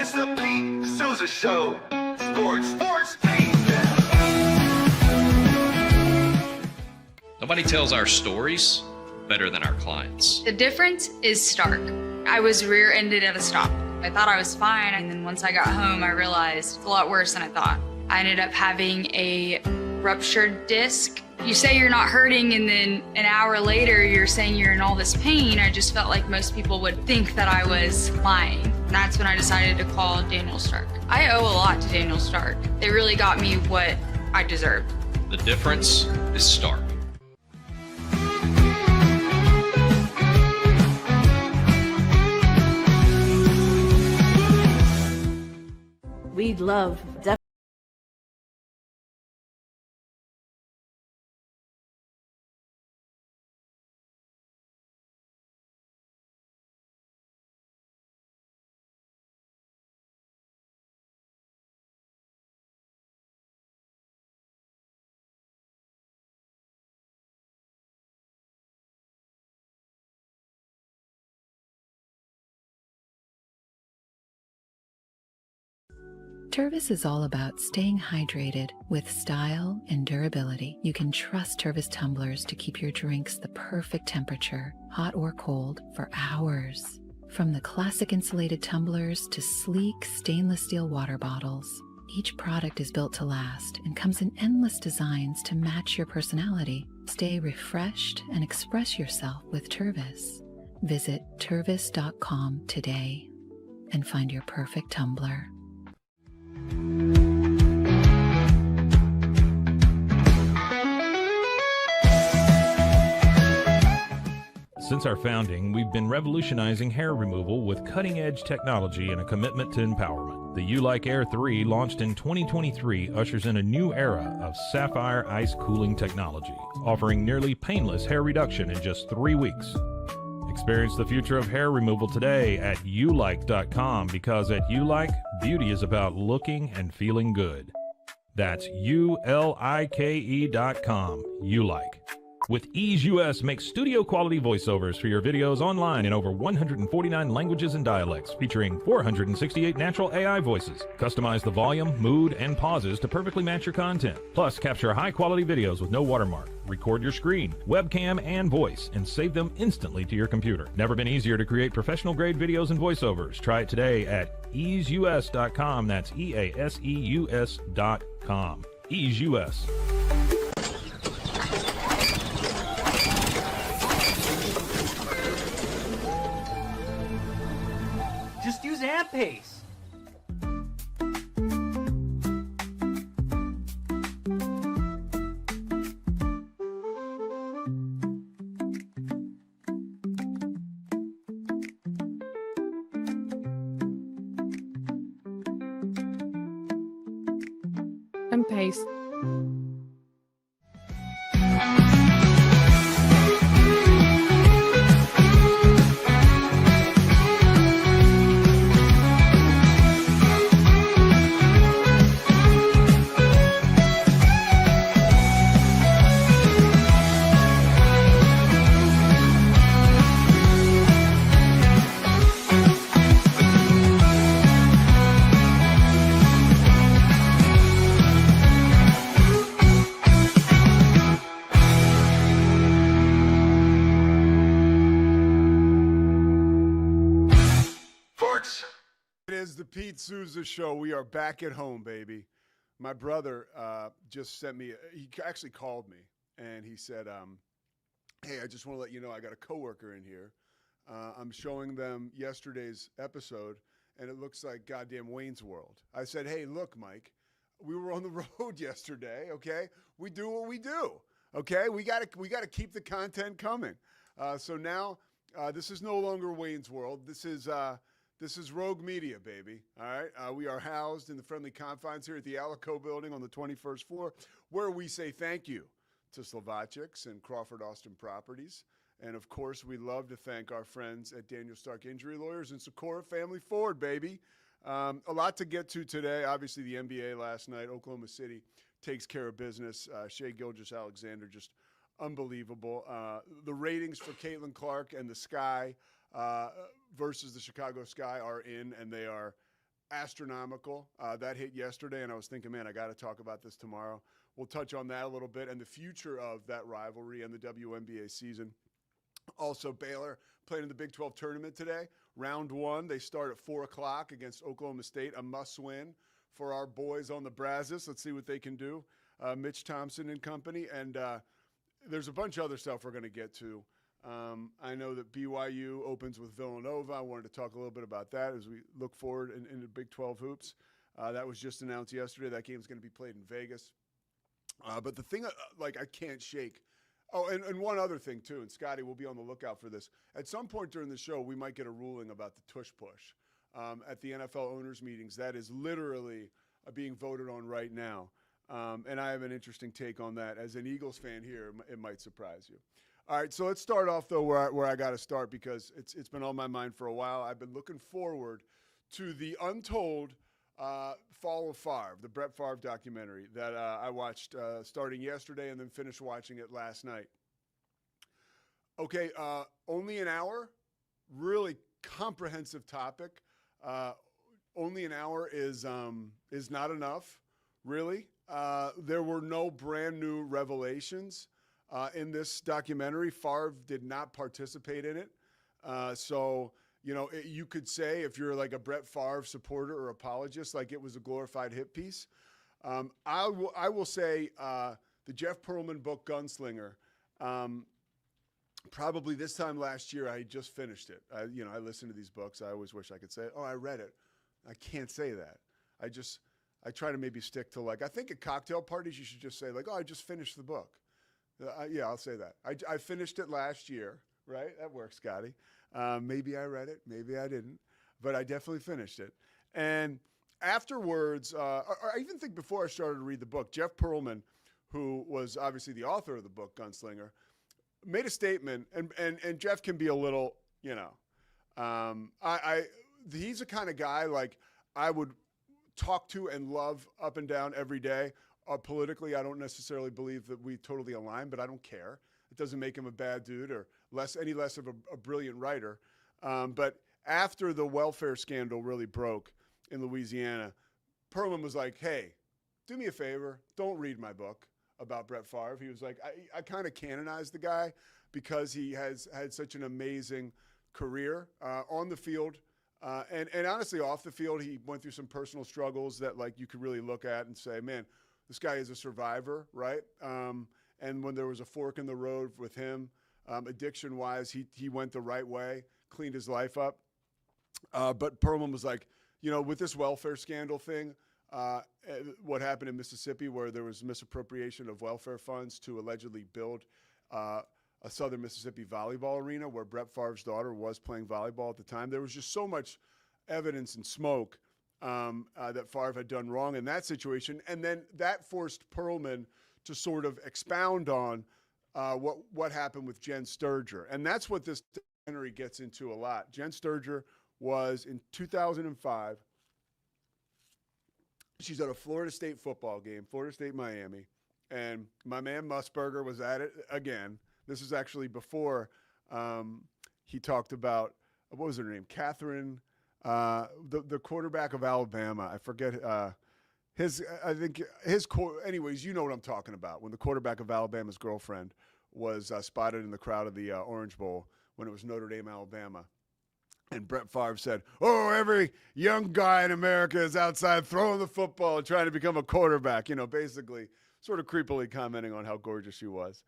It's the Pete Sousa Show. Sports, Pete. Nobody tells our stories better than our clients. The difference is stark. I was rear-ended at a stop. I thought I was fine, and then once I got home, I realized it's a lot worse than I thought. I ended up having a ruptured disc. You say you're not hurting, and then an hour later, you're saying you're in all this pain. I just felt like most people would think that I was lying. And that's when I decided to call Daniel Stark. I owe a lot to Daniel Stark. They really got me what I deserved. The difference is stark. We love Tervis is all about staying hydrated with style and durability. You can trust Tervis tumblers to keep your drinks the perfect temperature, hot or cold, for hours. From the classic insulated tumblers to sleek stainless steel water bottles, each product is built to last and comes in endless designs to match your personality. Stay refreshed and express yourself with Tervis. Visit tervis.com today and find your perfect tumbler. Since our founding, we've been revolutionizing hair removal with cutting-edge technology and a commitment to empowerment. The U-Like Air 3, launched in 2023, ushers in a new era of sapphire ice cooling technology, offering nearly painless hair reduction in just 3 weeks. Experience the future of hair removal today at ulike.com, because at Ulike, beauty is about looking and feeling good. That's ulike.com. Ulike. With Ease US, make studio-quality voiceovers for your videos online in over 149 languages and dialects, featuring 468 natural AI voices. Customize the volume, mood, and pauses to perfectly match your content. Plus, capture high-quality videos with no watermark. Record your screen, webcam, and voice, and save them instantly to your computer. Never been easier to create professional-grade videos and voiceovers. Try it today at easeus.com. That's EASEUS.com. Ease US. Just use AMP-Pace. AMP-Pace. It is the Pete Sousa Show. We are back at home, baby. My brother just sent me, he actually called me, and he said, hey, I just want to let you know I got a coworker in here. I'm showing them yesterday's episode, and it looks like goddamn Wayne's World. I said, hey, look, Mike, we were on the road yesterday, okay? We do what we do, okay? We got to keep the content coming. So now this is no longer Wayne's World. This is Rogue Media, baby, all right? We are housed in the friendly confines here at the Alico building on the 21st floor, where we say thank you to Slovacics and Crawford Austin Properties. And, of course, we love to thank our friends at Daniel Stark Injury Lawyers and Socorro Family Ford, baby. A lot to get to today. Obviously, the NBA last night, Oklahoma City takes care of business. Shai Gilgeous-Alexander, just unbelievable. The ratings for Caitlin Clark and the Sky versus the Chicago Sky are in, and they are astronomical. That hit yesterday, and I was thinking, man, I got to talk about this tomorrow. We'll touch on that a little bit and the future of that rivalry and the WNBA season. Also, Baylor played in the Big 12 tournament today. Round 1, they start at 4 o'clock against Oklahoma State, a must-win for our boys on the Brazos. Let's see what they can do. Mitch Thompson and company. And there's a bunch of other stuff we're going to get to. I know that BYU opens with Villanova. I wanted to talk a little bit about that as we look forward in the Big 12 hoops. That was just announced yesterday. That game's going to be played in Vegas. But the thing, I can't shake. Oh, and one other thing, too, and Scotty will be on the lookout for this. At some point during the show, we might get a ruling about the tush push at the NFL owners' meetings. That is literally being voted on right now. And I have an interesting take on that. As an Eagles fan here, it might surprise you. All right, so let's start off, though, where I got to start because it's been on my mind for a while. I've been looking forward to the untold Fall of Favre, the Brett Favre documentary that I watched starting yesterday and then finished watching it last night. Okay, only an hour, really comprehensive topic. Only an hour is not enough, really. There were no brand new revelations in this documentary. Favre did not participate in it. So, you know, you could say if you're like a Brett Favre supporter or apologist, like it was a glorified hit piece. I will say the Jeff Pearlman book, Gunslinger, probably this time last year, I just finished it. I listen to these books. I always wish I could say, oh, I read it. I can't say that. I try to maybe stick to I think at cocktail parties, you should just say oh, I just finished the book. Yeah, I'll say that. I finished it last year, right? That works, Scotty. Maybe I read it, maybe I didn't, but I definitely finished it. And afterwards, or I even think before I started to read the book, Jeff Pearlman, who was obviously the author of the book Gunslinger, made a statement, and Jeff can be a little, he's the kind of guy I would talk to and love up and down every day. Politically, I don't necessarily believe that we totally align, but I don't care. It doesn't make him a bad dude or any less of a brilliant writer. But after the welfare scandal really broke in Louisiana, Pearlman was like, hey, do me a favor. Don't read my book about Brett Favre. He was like, I kind of canonized the guy because he has had such an amazing career on the field. And honestly, off the field, he went through some personal struggles that you could really look at and say, man, this guy is a survivor, right? And when there was a fork in the road with him, addiction-wise, he went the right way, cleaned his life up. But Pearlman was like, with this welfare scandal thing, what happened in Mississippi where there was misappropriation of welfare funds to allegedly build a Southern Mississippi volleyball arena where Brett Favre's daughter was playing volleyball at the time. There was just so much evidence and smoke that Favre had done wrong in that situation. And then that forced Pearlman to sort of expound on what happened with Jen Sturger. And that's what this documentary gets into a lot. Jen Sturger was in 2005. She's at a Florida State football game, Florida State-Miami. And my man Musburger was at it again. This is actually before he talked about, what was her name? Catherine, the quarterback of Alabama. I forget anyways, you know what I'm talking about. When the quarterback of Alabama's girlfriend was spotted in the crowd of the Orange Bowl when it was Notre Dame, Alabama. And Brett Favre said, oh, every young guy in America is outside throwing the football, trying to become a quarterback, basically sort of creepily commenting on how gorgeous she was.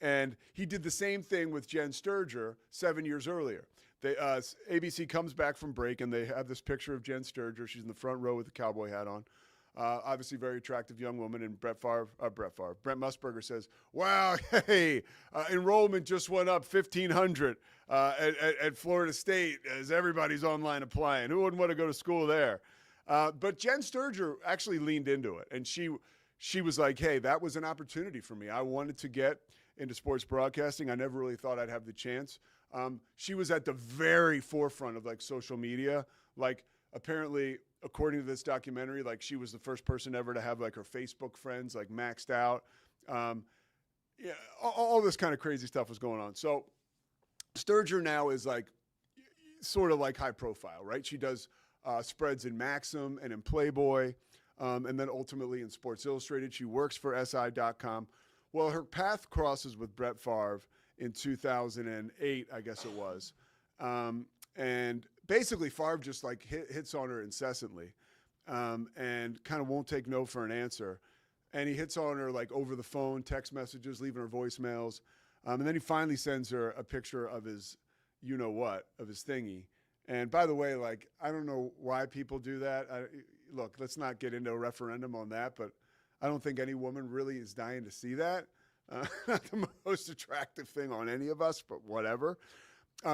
And he did the same thing with Jen Sturger 7 years earlier. ABC comes back from break, and they have this picture of Jen Sturger. She's in the front row with the cowboy hat on. Obviously, very attractive young woman. And Brett Musburger says, wow, hey, enrollment just went up 1,500 at Florida State as everybody's online applying. Who wouldn't want to go to school there? But Jen Sturger actually leaned into it. And she was like, hey, that was an opportunity for me. I wanted to get into sports broadcasting. I never really thought I'd have the chance. She was at the very forefront of social media. Apparently, according to this documentary, she was the first person ever to have her Facebook friends maxed out. All this kind of crazy stuff was going on. So Sturger now is sort of high profile, right? She does spreads in Maxim and in Playboy, and then ultimately in Sports Illustrated. She works for SI.com. Well, her path crosses with Brett Favre in 2008, I guess it was. And basically, Favre just like hits on her incessantly and kind of won't take no for an answer. And he hits on her like over the phone, text messages, leaving her voicemails. And then he finally sends her a picture of his, you-know-what, of his thingy. And by the way, like, I don't know why people do that. Look, let's not get into a referendum on that, but I don't think any woman really is dying to see that. Not the most attractive thing on any of us, but whatever.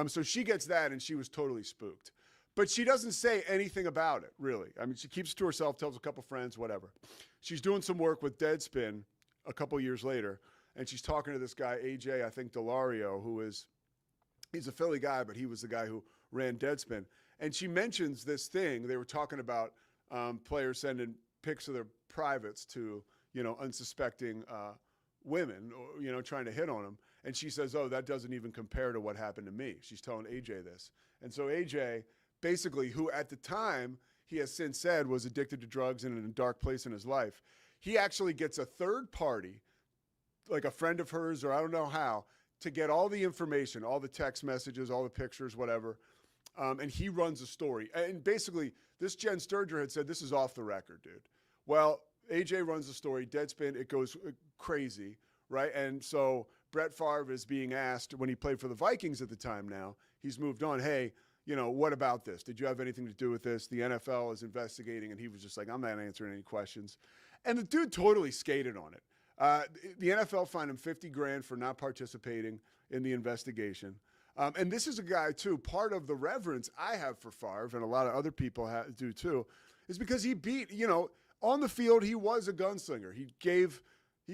So she gets that, and she was totally spooked. But she doesn't say anything about it, really. I mean, she keeps it to herself, tells a couple friends, whatever. She's doing some work with Deadspin a couple years later, and she's talking to this guy, AJ, I think, Delario, he's a Philly guy, but he was the guy who ran Deadspin. And she mentions this thing. They were talking about players sending pics of their privates to, unsuspecting women, trying to hit on them. And she says, oh, that doesn't even compare to what happened to me. She's telling AJ this. And so AJ, basically, who at the time, he has since said, was addicted to drugs and in a dark place in his life, he actually gets a third party, like a friend of hers, or I don't know how, to get all the information, all the text messages, all the pictures, whatever. And he runs a story. And basically, this Jen Sturger had said, this is off the record, dude. Well, AJ runs the story, Deadspin, it goes crazy, right? And so Brett Favre is being asked, when he played for the Vikings at the time now, he's moved on, hey, what about this? Did you have anything to do with this? The NFL is investigating, and he was just like, I'm not answering any questions. And the dude totally skated on it. The NFL fined him $50,000 for not participating in the investigation. And this is a guy, too, part of the reverence I have for Favre, and a lot of other people do, too, is because he beat, on the field, he was a gunslinger. He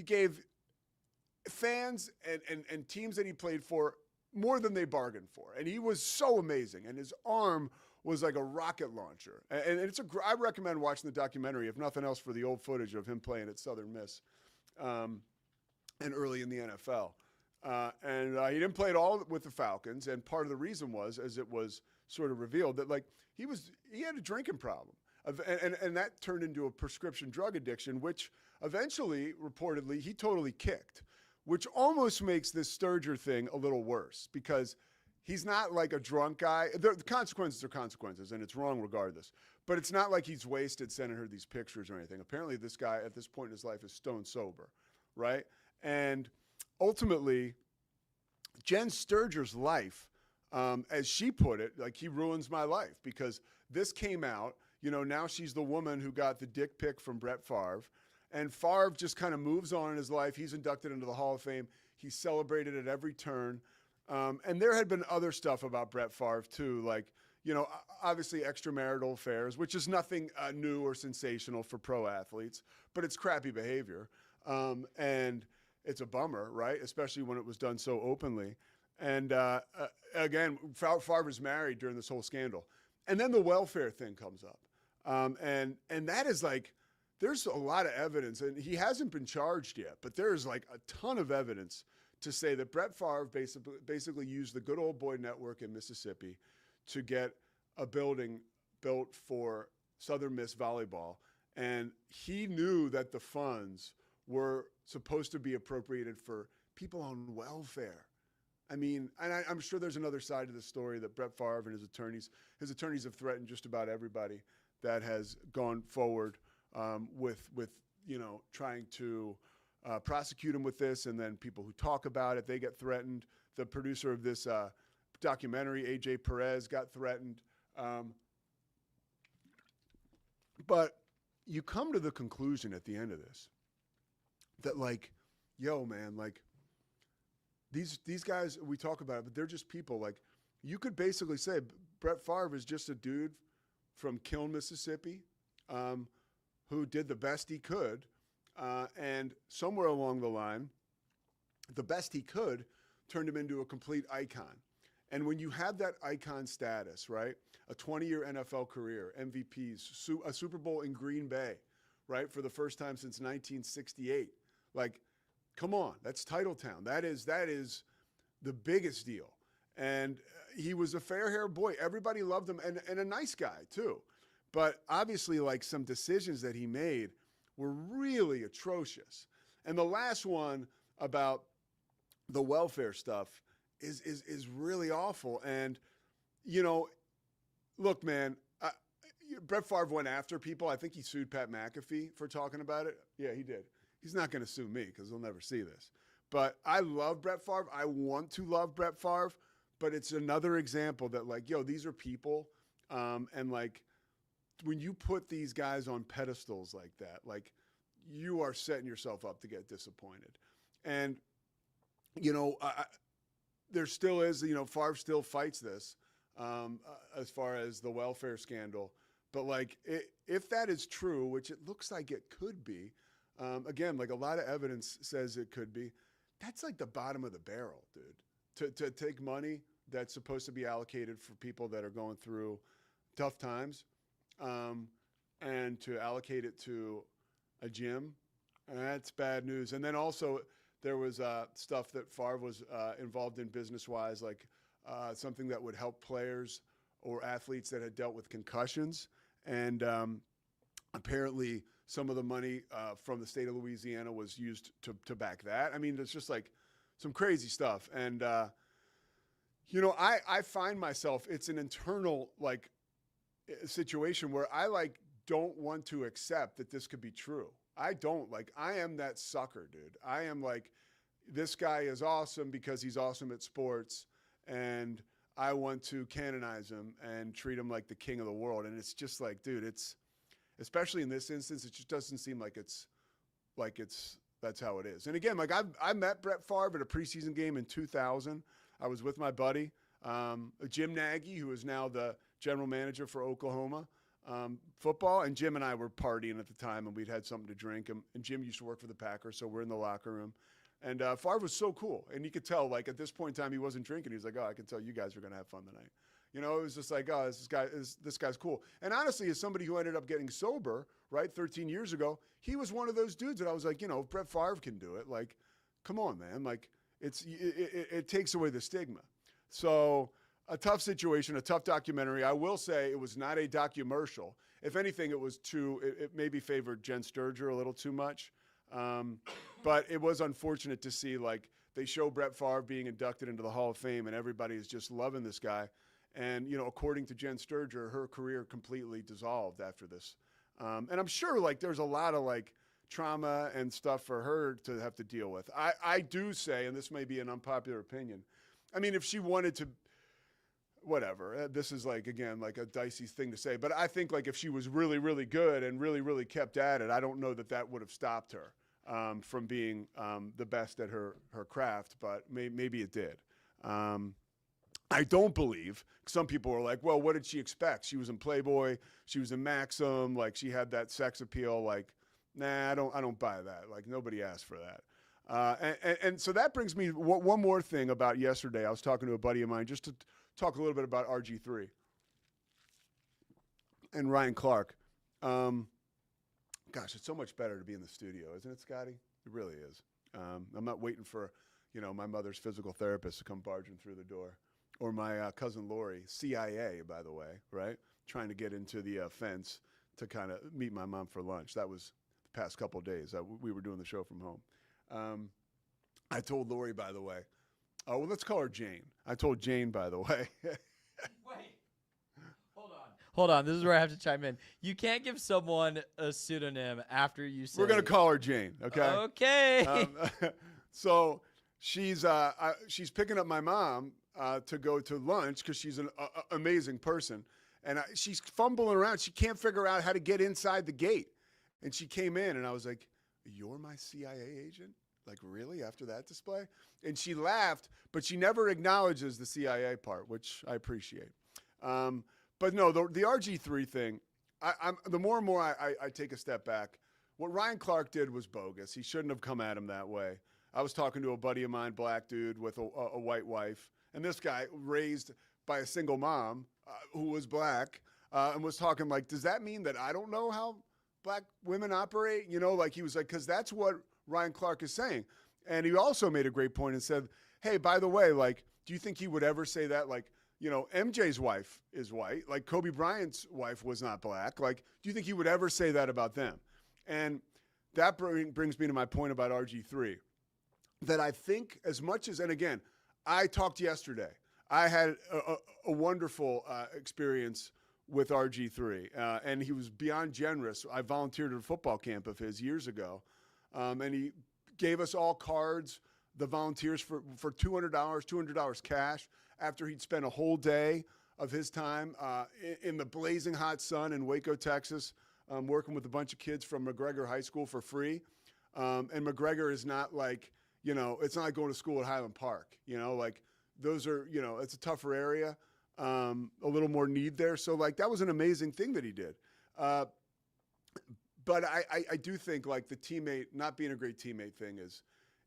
gave fans and teams that he played for more than they bargained for. And he was so amazing. And his arm was like a rocket launcher. And I recommend watching the documentary, if nothing else, for the old footage of him playing at Southern Miss and early in the NFL. And he didn't play at all with the Falcons. And part of the reason was, as it was sort of revealed, that like he had a drinking problem. And that turned into a prescription drug addiction, which eventually, reportedly, he totally kicked, which almost makes this Sturger thing a little worse because he's not like a drunk guy. The consequences are consequences, and it's wrong regardless. But it's not like he's wasted sending her these pictures or anything. Apparently, this guy at this point in his life is stone sober, right? And ultimately, Jen Sturger's life, as she put it, like, he ruins my life because this came out. Now she's the woman who got the dick pic from Brett Favre. And Favre just kind of moves on in his life. He's inducted into the Hall of Fame. He's celebrated at every turn. And there had been other stuff about Brett Favre, too, like, obviously extramarital affairs, which is nothing new or sensational for pro athletes, but it's crappy behavior. And it's a bummer, right, especially when it was done so openly. And, again, Favre was married during this whole scandal. And then the welfare thing comes up. And that is like, there's a lot of evidence, and he hasn't been charged yet, but there's like a ton of evidence to say that Brett Favre basically used the good old boy network in Mississippi to get a building built for Southern Miss volleyball. And he knew that the funds were supposed to be appropriated for people on welfare. I mean, and I'm sure there's another side to the story that Brett Favre and his attorneys have threatened just about everybody that has gone forward with trying to prosecute him with this, and then people who talk about it, they get threatened. The producer of this documentary, AJ Perez, got threatened. But you come to the conclusion at the end of this that, like, yo, man, like, these guys, we talk about it, but they're just people. Like, you could basically say Brett Favre is just a dude from Kiln, Mississippi, who did the best he could. And somewhere along the line, the best he could turned him into a complete icon. And when you have that icon status, right, a 20-year NFL career, MVPs, a Super Bowl in Green Bay, right, for the first time since 1968, like, come on, that's Titletown. That is the biggest deal. And he was a fair-haired boy. Everybody loved him, and a nice guy, too. But obviously, like, some decisions that he made were really atrocious. And the last one about the welfare stuff is really awful. And, you know, look, man, Brett Favre went after people. I think he sued Pat McAfee for talking about it. Yeah, he did. He's not going to sue me because he'll never see this. But I love Brett Favre. I want to love Brett Favre. But it's another example that, like, yo, these are people. And, like, when you put these guys on pedestals like that, like, you are setting yourself up to get disappointed. And, you know, there still is, you know, Favre still fights this as far as the welfare scandal. But, like, if that is true, which it looks like it could be, again, like, a lot of evidence says it could be, that's like the bottom of the barrel, dude. To take money that's supposed to be allocated for people that are going through tough times and to allocate it to a gym, that's bad news. And then also there was stuff that Favre was involved in business-wise, like something that would help players or athletes that had dealt with concussions. And apparently some of the money from the state of Louisiana was used to back that. I mean, it's just like some crazy stuff. And, you know, I find myself, it's an internal, like, situation where I, like, don't want to accept that this could be true. I don't. Like, I am that sucker, dude. I am like, this guy is awesome because he's awesome at sports, and I want to canonize him and treat him like the king of the world. And it's just like, dude, it's, especially in this instance, it just doesn't seem like it's that's how it is. And again, like, I met Brett Favre at a preseason game in 2000. I was with my buddy, Jim Nagy, who is now the general manager for Oklahoma football. And Jim and I were partying at the time, and we'd had something to drink. And Jim used to work for the Packers, so we're in the locker room. And Favre was so cool. And you could tell, like, at this point in time, he wasn't drinking. He was like, oh, I can tell you guys are going to have fun tonight. You know, it was just like, oh, this guy's cool. And honestly, as somebody who ended up getting sober, right, 13 years ago, he was one of those dudes that I was like, you know, if Brett Favre can do it, like, come on, man. Like, it takes away the stigma. So a tough situation, a tough documentary. I will say it was not a documercial. If anything, it maybe favored Jen Sturger a little too much. But it was unfortunate to see, like, they show Brett Favre being inducted into the Hall of Fame, and everybody is just loving this guy. And, you know, according to Jen Sturger, her career completely dissolved after this. And I'm sure, like, there's a lot of, like, trauma and stuff for her to have to deal with. I do say, and this may be an unpopular opinion, I mean, if she wanted to, whatever, this is, like, again, like a dicey thing to say, but I think, like, if she was really, really good and really, really kept at it, I don't know that would have stopped her from being the best at her craft, but maybe it did. I don't believe, some people were like, well, what did she expect? She was in Playboy, she was in Maxim, like, she had that sex appeal, like, nah, I don't buy that. Like, nobody asked for that. And so that brings me one more thing about yesterday. I was talking to a buddy of mine just to talk a little bit about RG3 and Ryan Clark. Gosh, it's so much better to be in the studio, isn't it, Scotty? It really is. I'm not waiting for, you know, my mother's physical therapist to come barging through the door. Or my cousin Lori, CIA, by the way, right? Trying to get into the fence to kind of meet my mom for lunch. That was the past couple of days. We were doing the show from home. I told Lori, by the way, well, let's call her Jane. I told Jane, by the way. Wait. Hold on. This is where I have to chime in. You can't give someone a pseudonym after you say. We're going to call her Jane, okay? Okay. So she's picking up my mom to go to lunch because she's an amazing person. And she's fumbling around. She can't figure out how to get inside the gate. And she came in, and I was like, you're my CIA agent? Like, really, after that display? And she laughed, but she never acknowledges the CIA part, which I appreciate. But no, the RG3 thing, the more and more I take a step back, what Ryan Clark did was bogus. He shouldn't have come at him that way. I was talking to a buddy of mine, black dude with a white wife, and this guy raised by a single mom who was black and was talking like, does that mean that I don't know how black women operate? You know, like he was like, because that's what Ryan Clark is saying. And he also made a great point and said, hey, by the way, like, do you think he would ever say that? Like, MJ's wife is white. Like Kobe Bryant's wife was not black. Like, do you think he would ever say that about them? And that brings me to my point about RG3, that I think as much as, and again, I talked yesterday. I had a wonderful experience with RG3, and he was beyond generous. I volunteered at a football camp of his years ago, and he gave us all cards, the volunteers, for $200 cash, after he'd spent a whole day of his time in the blazing hot sun in Waco, Texas, working with a bunch of kids from McGregor High School for free. And McGregor is not like, it's not like going to school at Highland Park, like those are, it's a tougher area, a little more need there. So like, that was an amazing thing that he did. But I do think like the teammate, not being a great teammate thing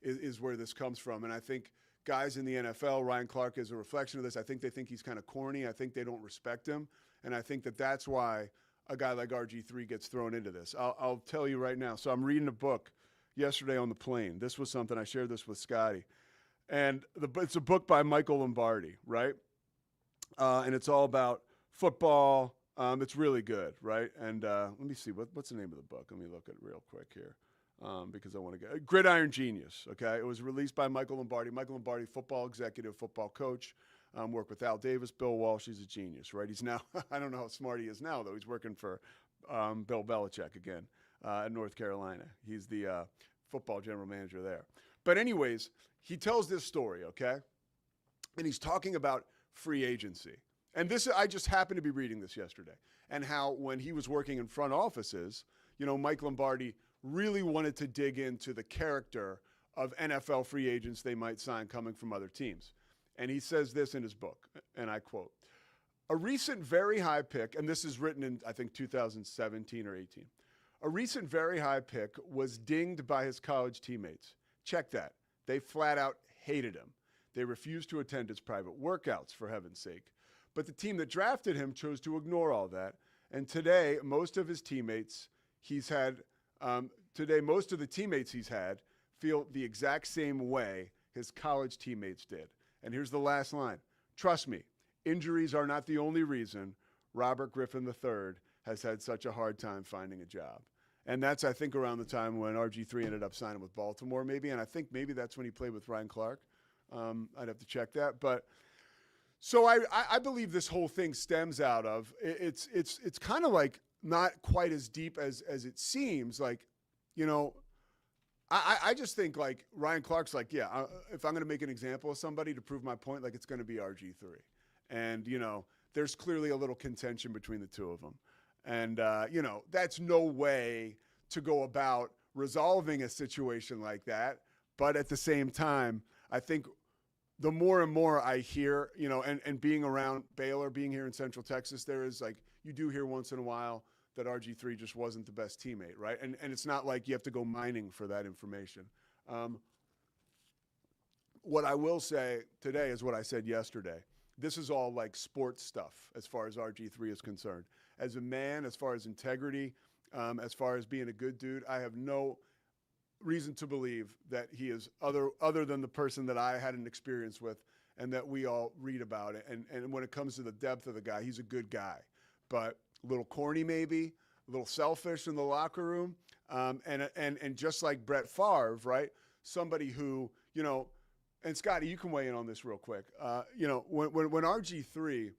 is where this comes from. And I think guys in the NFL, Ryan Clark is a reflection of this. I think they think he's kind of corny. I think they don't respect him. And I think that that's why a guy like RG3 gets thrown into this. I'll tell you right now. So I'm reading a book yesterday on the plane. This was something, I shared this with Scotty. And it's a book by Michael Lombardi, right? And it's all about football. It's really good, right? And let me see, what's the name of the book? Let me look at it real quick here. Because I want to get Gridiron Genius. Okay, it was released by Michael Lombardi. Michael Lombardi, football executive, football coach, worked with Al Davis, Bill Walsh. He's a genius, right? He's now I don't know how smart he is now, though. He's working for Bill Belichick again in North Carolina. He's the football general manager there. But anyways, he tells this story, okay, and he's talking about free agency. And this, I just happened to be reading this yesterday, and how when he was working in front offices, Mike Lombardi really wanted to dig into the character of NFL free agents they might sign coming from other teams. And he says this in his book, and I quote, "A recent very high pick," and this is written in, I think, 2017 or 18, "a recent very high pick was dinged by his college teammates. Check that. They flat out hated him. They refused to attend his private workouts, for heaven's sake. But the team that drafted him chose to ignore all that. And today, most of the teammates he's had feel the exact same way his college teammates did." And here's the last line. "Trust me, injuries are not the only reason Robert Griffin III has had such a hard time finding a job." And that's, I think, around the time when RG3 ended up signing with Baltimore, maybe. And I think maybe that's when he played with Ryan Clark. I'd have to check that. But so I believe this whole thing stems out of, it's kind of like not quite as deep as it seems. Like, I just think like Ryan Clark's like, yeah, if I'm going to make an example of somebody to prove my point, like it's going to be RG3. And, there's clearly a little contention between the two of them. And, that's no way to go about resolving a situation like that. But at the same time, I think the more and more I hear, and being around Baylor, being here in Central Texas, there is like, you do hear once in a while that RG3 just wasn't the best teammate, right? And it's not like you have to go mining for that information. What I will say today is what I said yesterday. This is all like sports stuff as far as RG3 is concerned. As a man, as far as integrity, as far as being a good dude, I have no reason to believe that he is other than the person that I had an experience with and that we all read about it. And when it comes to the depth of the guy, he's a good guy. But a little corny maybe, a little selfish in the locker room. And just like Brett Favre, right? Somebody who, and Scotty, you can weigh in on this real quick. When RG3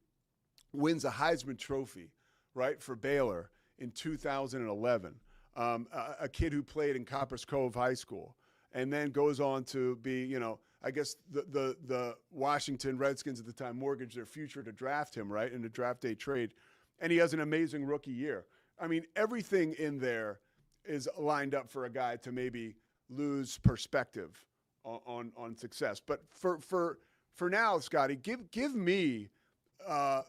wins a Heisman Trophy, right, for Baylor in 2011, a kid who played in Copperas Cove High School and then goes on to be, I guess the Washington Redskins at the time mortgaged their future to draft him, right, in a draft day trade. And he has an amazing rookie year. I mean, everything in there is lined up for a guy to maybe lose perspective on success. But for now, Scotty, give me, I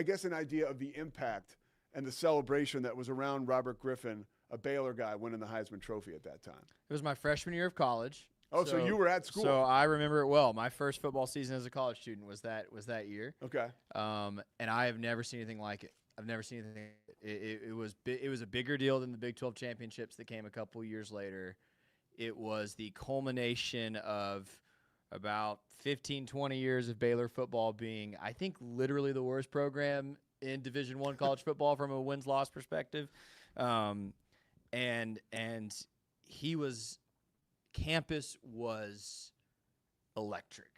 guess, an idea of the impact and the celebration that was around Robert Griffin, a Baylor guy, winning the Heisman Trophy at that time. It was my freshman year of college. Oh, so you were at school. So I remember it well. My first football season as a college student was that year. Okay. And I have never seen anything like it. I've never seen anything. It was a bigger deal than the Big 12 championships that came a couple years later. It was the culmination of about 15, 20 years of Baylor football being, I think, literally the worst program in Division I college football from a wins-loss perspective. And campus was electric.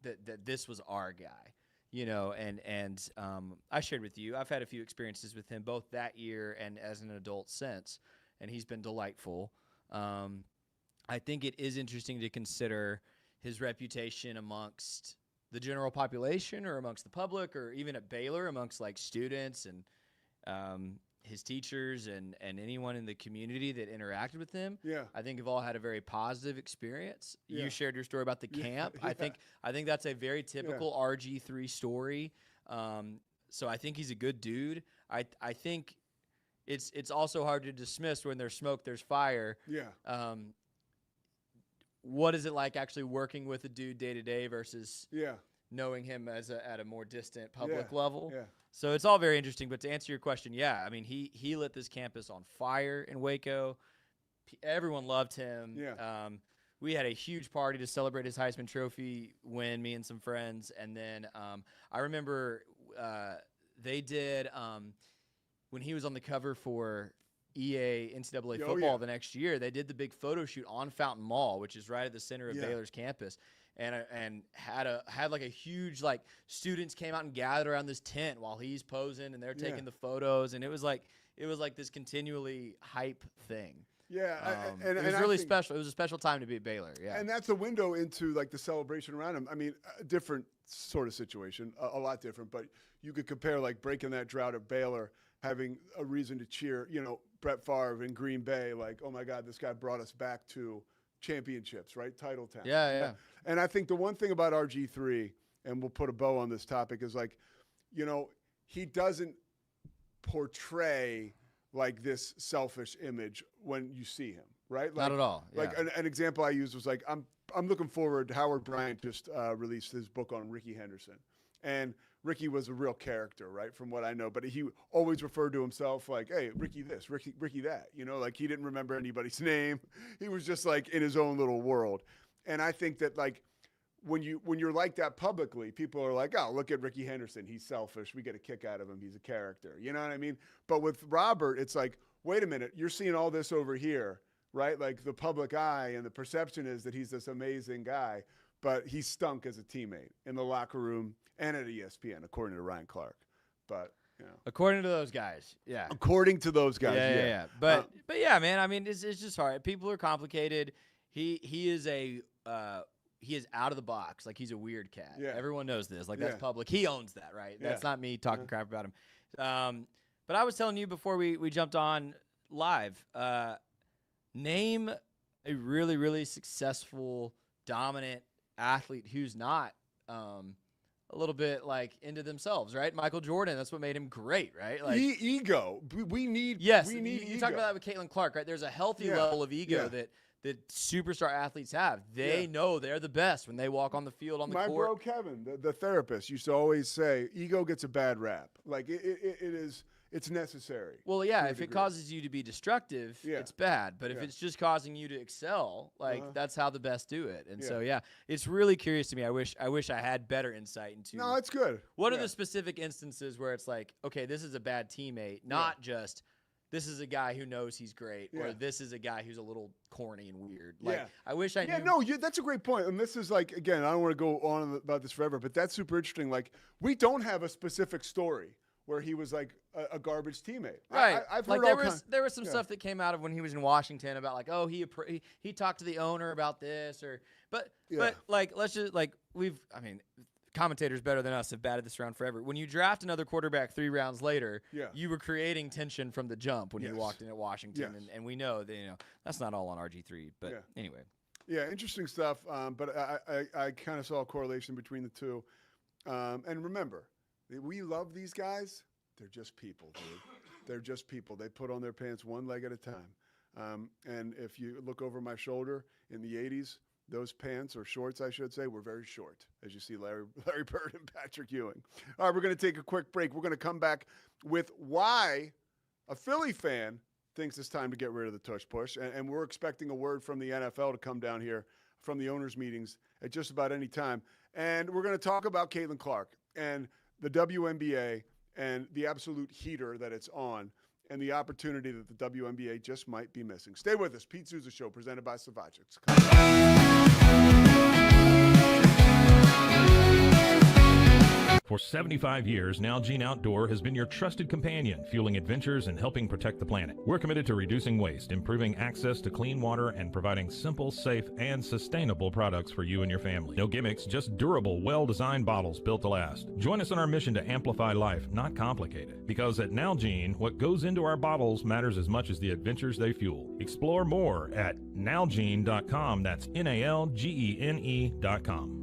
That this was our guy, you know, and I shared with you, I've had a few experiences with him both that year and as an adult since, and he's been delightful. I think it is interesting to consider his reputation amongst the general population or amongst the public or even at Baylor amongst like students and his teachers and anyone in the community that interacted with him. Yeah. I think have all had a very positive experience. Yeah. You shared your story about the camp. Yeah. I think that's a very typical RG3 story. So I think he's a good dude. I think it's also hard to dismiss when there's smoke, there's fire. Yeah. What is it like actually working with a dude day to day versus Yeah. knowing him as at a more distant public level? Yeah. So it's all very interesting. But to answer your question, yeah, I mean, he lit this campus on fire in Waco. Everyone loved him. Yeah. We had a huge party to celebrate his Heisman Trophy win, me and some friends. And then I remember they did when he was on the cover for EA NCAA football the next year, they did the big photo shoot on Fountain Mall, which is right at the center of Baylor's campus. And had like a huge, like, students came out and gathered around this tent while he's posing and they're taking the photos, and it was like this continually hype thing. Yeah, and it was really special. It was a special time to be at Baylor. Yeah, and that's a window into like the celebration around him. I mean, a different sort of situation, a lot different, but you could compare like breaking that drought at Baylor, having a reason to cheer, you know, Brett Favre in Green Bay, like, oh my God, this guy brought us back to championships, right? Title town. Yeah. And I think the one thing about RG3, and we'll put a bow on this topic, is like, you know, he doesn't portray like this selfish image when you see him, right? Like, not at all. Yeah. Like an example I used was like, I'm looking forward. Howard Bryant just released his book on Ricky Henderson, and Ricky was a real character, right, from what I know. But he always referred to himself like, hey, Ricky this, Ricky that. You know, like he didn't remember anybody's name. He was just like in his own little world. And I think that like when you're like that publicly, people are like, oh, look at Ricky Henderson. He's selfish. We get a kick out of him. He's a character. You know what I mean? But with Robert, it's like, wait a minute. You're seeing all this over here, right? Like the public eye and the perception is that he's this amazing guy. But he stunk as a teammate in the locker room and at ESPN, according to Ryan Clark. But, you know. According to those guys, yeah. According to those guys, yeah. But yeah, man, I mean, it's just hard. People are complicated. He is out of the box. Like, he's a weird cat. Yeah. Everyone knows this. Like, that's public. He owns that, right? Yeah. That's not me talking crap about him. But I was telling you before we jumped on live, name a really, really successful, dominant athlete who's not a little bit like into themselves, right? Michael Jordan, that's what made him great, right? Like ego. We need you ego. talked about that with Caitlin Clark, right? There's a healthy level of ego that superstar athletes have. They know they're the best when they walk on the field on the court. My bro Kevin, the therapist, used to always say, ego gets a bad rap. Like it's necessary. Well, yeah, if it causes you to be destructive, it's bad. But if it's just causing you to excel, like that's how the best do it. And so, it's really curious to me. I wish I had better insight into. No, it's good. What are the specific instances where it's like, okay, this is a bad teammate, not just this is a guy who knows he's great, or this is a guy who's a little corny and weird. Like, I wish I knew. Yeah, no, that's a great point. And this is like, again, I don't want to go on about this forever, but that's super interesting. Like, we don't have a specific story where he was like a garbage teammate. Right. I've like heard there was some stuff that came out of when he was in Washington about like, oh, he talked to the owner about this, or but like, let's just like commentators better than us have batted this around forever. When you draft another quarterback 3 rounds later, you were creating tension from the jump when you walked in at Washington, and we know that that's not all on RG3. But anyway. Yeah, interesting stuff. But I kind of saw a correlation between the two. And remember, we love these guys. They're just people, dude. They're just people. They put on their pants one leg at a time. And if you look over my shoulder in the 80s, those pants, or shorts, I should say, were very short, as you see Larry Bird and Patrick Ewing. All right, we're going to take a quick break. We're going to come back with why a Philly fan thinks it's time to get rid of the tush push. And we're expecting a word from the NFL to come down here from the owners' meetings at just about any time. And we're going to talk about Caitlin Clark and the WNBA and the absolute heater that it's on and the opportunity that the WNBA just might be missing. Stay with us. Pete Sousa Show, presented by Slovakics. For 75 years, Nalgene Outdoor has been your trusted companion, fueling adventures and helping protect the planet. We're committed to reducing waste, improving access to clean water, and providing simple, safe, and sustainable products for you and your family. No gimmicks, just durable, well-designed bottles built to last. Join us in our mission to amplify life, not complicate it. Because at Nalgene, what goes into our bottles matters as much as the adventures they fuel. Explore more at nalgene.com. That's NALGENE.com.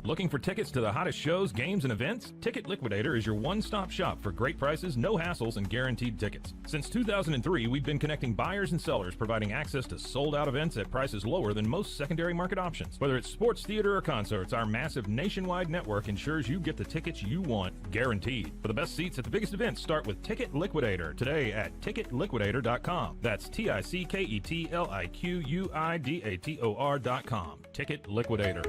Looking for tickets to the hottest shows, games, and events? Ticket Liquidator is your one-stop shop for great prices, no hassles, and guaranteed tickets. Since 2003, we've been connecting buyers and sellers, providing access to sold-out events at prices lower than most secondary market options. Whether it's sports, theater, or concerts, our massive nationwide network ensures you get the tickets you want, guaranteed. For the best seats at the biggest events, start with Ticket Liquidator today at ticketliquidator.com. That's TICKETLIQUIDATOR.com. Ticket Liquidator.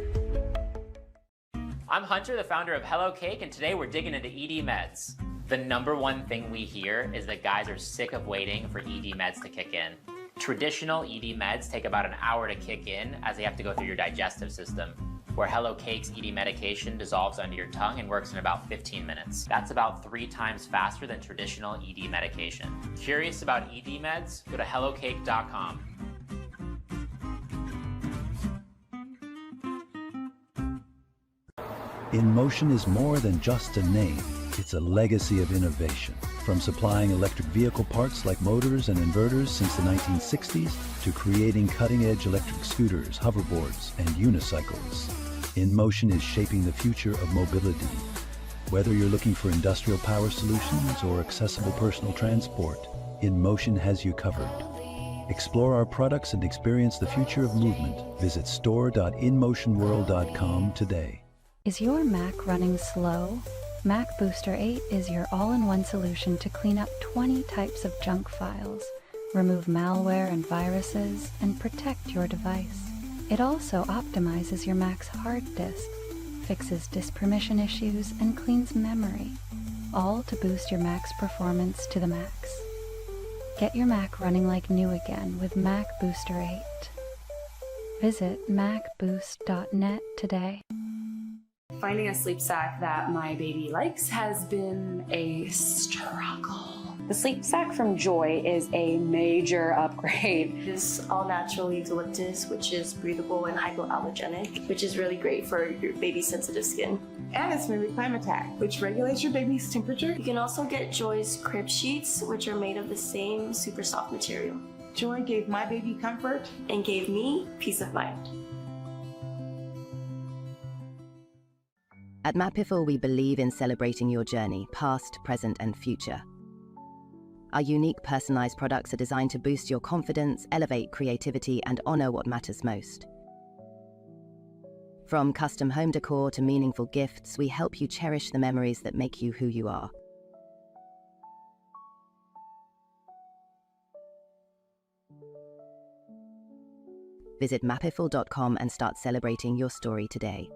I'm Hunter, the founder of Hello Cake, and today we're digging into ED meds. The number one thing we hear is that guys are sick of waiting for ED meds to kick in. Traditional ED meds take about an hour to kick in as they have to go through your digestive system, where Hello Cake's ED medication dissolves under your tongue and works in about 15 minutes. That's about 3 times faster than traditional ED medication. Curious about ED meds? Go to hellocake.com. In Motion is more than just a name. It's a legacy of innovation. From supplying electric vehicle parts like motors and inverters since the 1960s to creating cutting-edge electric scooters, hoverboards, and unicycles. In Motion is shaping the future of mobility. Whether you're looking for industrial power solutions or accessible personal transport, In Motion has you covered. Explore our products and experience the future of movement. Visit store.inmotionworld.com today. Is your Mac running slow? Mac Booster 8 is your all-in-one solution to clean up 20 types of junk files, remove malware and viruses, and protect your device. It also optimizes your Mac's hard disk, fixes disk permission issues, and cleans memory, all to boost your Mac's performance to the max. Get your Mac running like new again with Mac Booster 8. Visit macboost.net today. Finding a sleep sack that my baby likes has been a struggle. The sleep sack from Joy is a major upgrade. It's all natural eucalyptus, which is breathable and hypoallergenic, which is really great for your baby's sensitive skin. And it's made with Climatech, which regulates your baby's temperature. You can also get Joy's crib sheets, which are made of the same super soft material. Joy gave my baby comfort and gave me peace of mind. At Mapiful, we believe in celebrating your journey, past, present, and future. Our unique personalized products are designed to boost your confidence, elevate creativity, and honor what matters most. From custom home decor to meaningful gifts, we help you cherish the memories that make you who you are. Visit mapiful.com and start celebrating your story today.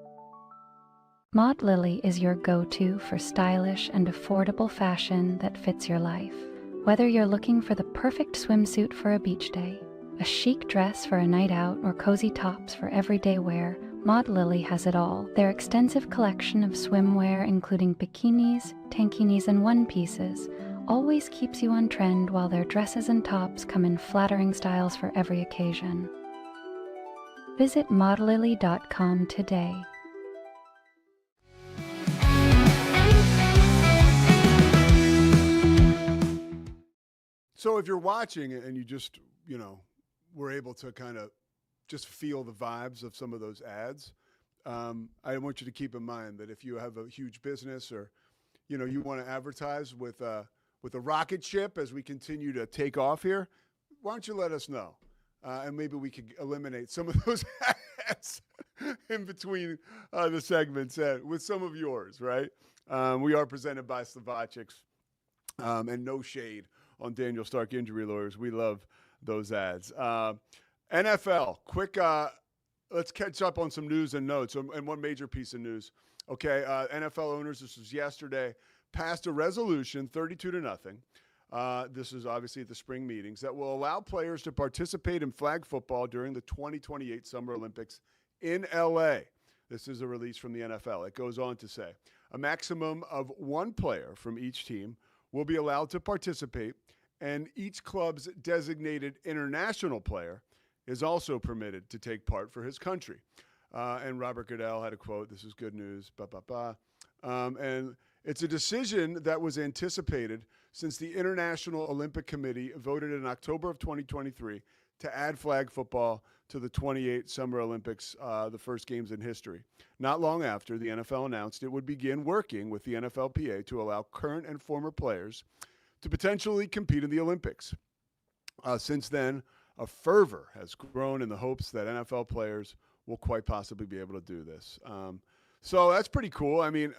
Maud Lily is your go-to for stylish and affordable fashion that fits your life. Whether you're looking for the perfect swimsuit for a beach day, a chic dress for a night out, or cozy tops for everyday wear, Maud Lily has it all. Their extensive collection of swimwear, including bikinis, tankinis, and one-pieces, always keeps you on trend, while their dresses and tops come in flattering styles for every occasion. Visit maudlily.com today. So if you're watching and you just, were able to kind of just feel the vibes of some of those ads, I want you to keep in mind that if you have a huge business or, you want to advertise with a rocket ship as we continue to take off here, why don't you let us know? And maybe we could eliminate some of those ads in between the segments with some of yours, right? We are presented by Slovakics, and no shade on Daniel Stark Injury Lawyers. We love those ads. NFL, quick. Let's catch up on some news and notes. And one major piece of news. Okay, NFL owners. This was yesterday. Passed a resolution, 32-0. This is obviously at the spring meetings that will allow players to participate in flag football during the 2028 Summer Olympics in LA. This is a release from the NFL. It goes on to say a maximum of one player from each team will be allowed to participate, and each club's designated international player is also permitted to take part for his country. And Robert Goodell had a quote, this is good news, and it's a decision that was anticipated since the International Olympic Committee voted in October of 2023 to add flag football to the 28 Summer Olympics, the first games in history. Not long after, the NFL announced it would begin working with the NFLPA to allow current and former players to potentially compete in the Olympics. Since then, a fervor has grown in the hopes that NFL players will quite possibly be able to do this. So that's pretty cool. I mean,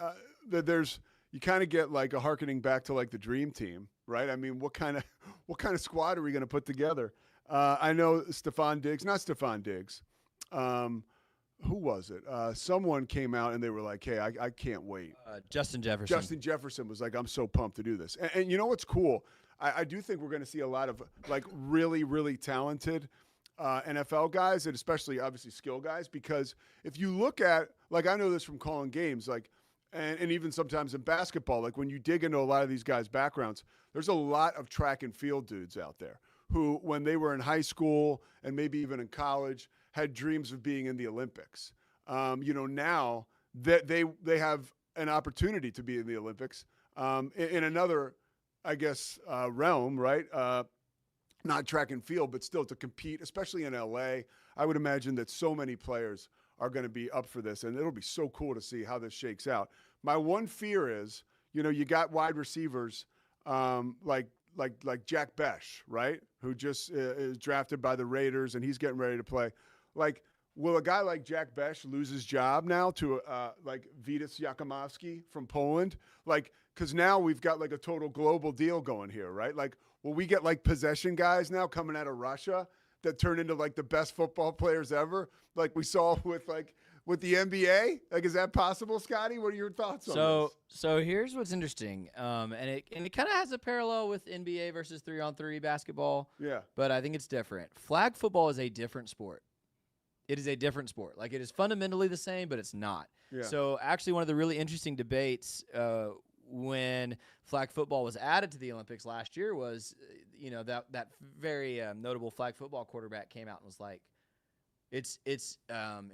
you kind of get like a hearkening back to like the dream team, right? I mean, what kind of squad are we going to put together? I know not Stefan Diggs. Who was it? Someone came out and they were like, hey, I can't wait. Justin Jefferson. Justin Jefferson was like, I'm so pumped to do this. And you know what's cool? I do think we're going to see a lot of like really, really talented NFL guys, and especially obviously skill guys, because if you look at, like, I know this from calling games, like, and even sometimes in basketball, like when you dig into a lot of these guys' backgrounds, there's a lot of track and field dudes out there who, when they were in high school and maybe even in college, had dreams of being in the Olympics. Now that they have an opportunity to be in the Olympics in another, I guess, realm, right? Not track and field, but still to compete, especially in LA. I would imagine that so many players are going to be up for this, and it'll be so cool to see how this shakes out. My one fear is, you got wide receivers like Jack Besh, right, who just is drafted by the Raiders, and he's getting ready to play. Like, will a guy like Jack Besh lose his job now to like Vitas Jakomowski from Poland? Like, because now we've got like a total global deal going here, right? Like, will we get like possession guys now coming out of Russia that turn into like the best football players ever, like we saw with the NBA? Like, is that possible, Scotty? What are your thoughts on this? So here's what's interesting, and it kind of has a parallel with NBA versus 3-on-3 basketball. Yeah, but I think it's different. Flag football is a different sport. It is a different sport. Like, it is fundamentally the same, but it's not. Yeah. So actually, one of the really interesting debates when flag football was added to the Olympics last year was, that very notable flag football quarterback came out and was like, it's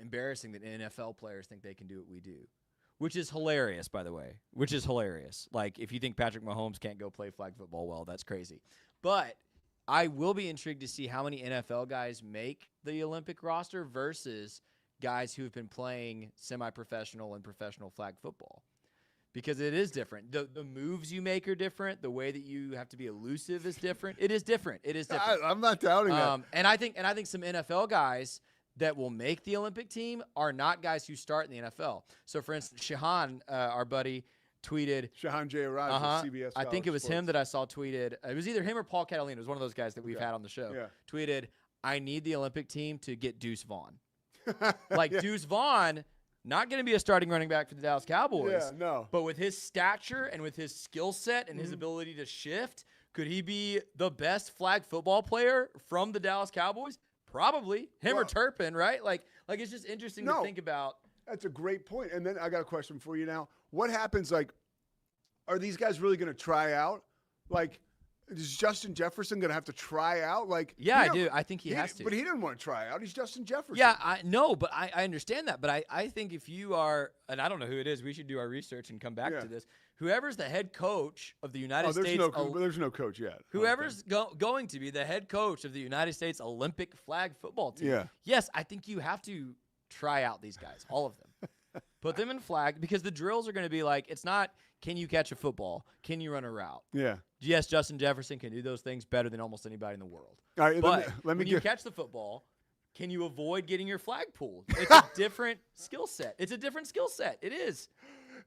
embarrassing that NFL players think they can do what we do, which is hilarious, by the way, which is hilarious. Like, if you think Patrick Mahomes can't go play flag football well, that's crazy. But I will be intrigued to see how many NFL guys make the Olympic roster versus guys who've been playing semi-professional and professional flag football. Because it is different. The moves you make are different. The way that you have to be elusive is different. It is different. It is different. I'm not doubting that. And I think some NFL guys that will make the Olympic team are not guys who start in the NFL. So, for instance, Shahan, our buddy, tweeted. Shahan Jayaraj, CBS. I think it was him that I saw tweeted. It was either him or Paul Catalina. It was one of those guys that we've had on the show. Yeah. Tweeted, I need the Olympic team to get Deuce Vaughn. Deuce Vaughn, not going to be a starting running back for the Dallas Cowboys. Yeah, no. But with his stature and with his skill set and his ability to shift, could he be the best flag football player from the Dallas Cowboys? Probably. Him or Turpin, right? Like it's just interesting to think about. That's a great point. And then I got a question for you now. What happens, like, are these guys really going to try out? Like, is Justin Jefferson going to have to try out? Like, yeah, I do. I think he has to. But he didn't want to try out. He's Justin Jefferson. Yeah, I understand that. But I think if you are, and I don't know who it is, we should do our research and come back to this. Whoever's the head coach of the United States. There's no coach yet. Whoever's going to be the head coach of the United States Olympic flag football team. Yeah. Yes, I think you have to try out these guys, all of them. Put them in flag, because the drills are going to be like, it's not, can you catch a football? Can you run a route? Yeah. Yes, Justin Jefferson can do those things better than almost anybody in the world. All right, but let me when you catch the football, can you avoid getting your flag pulled? It's a different skill set. It's a different skill set. It is.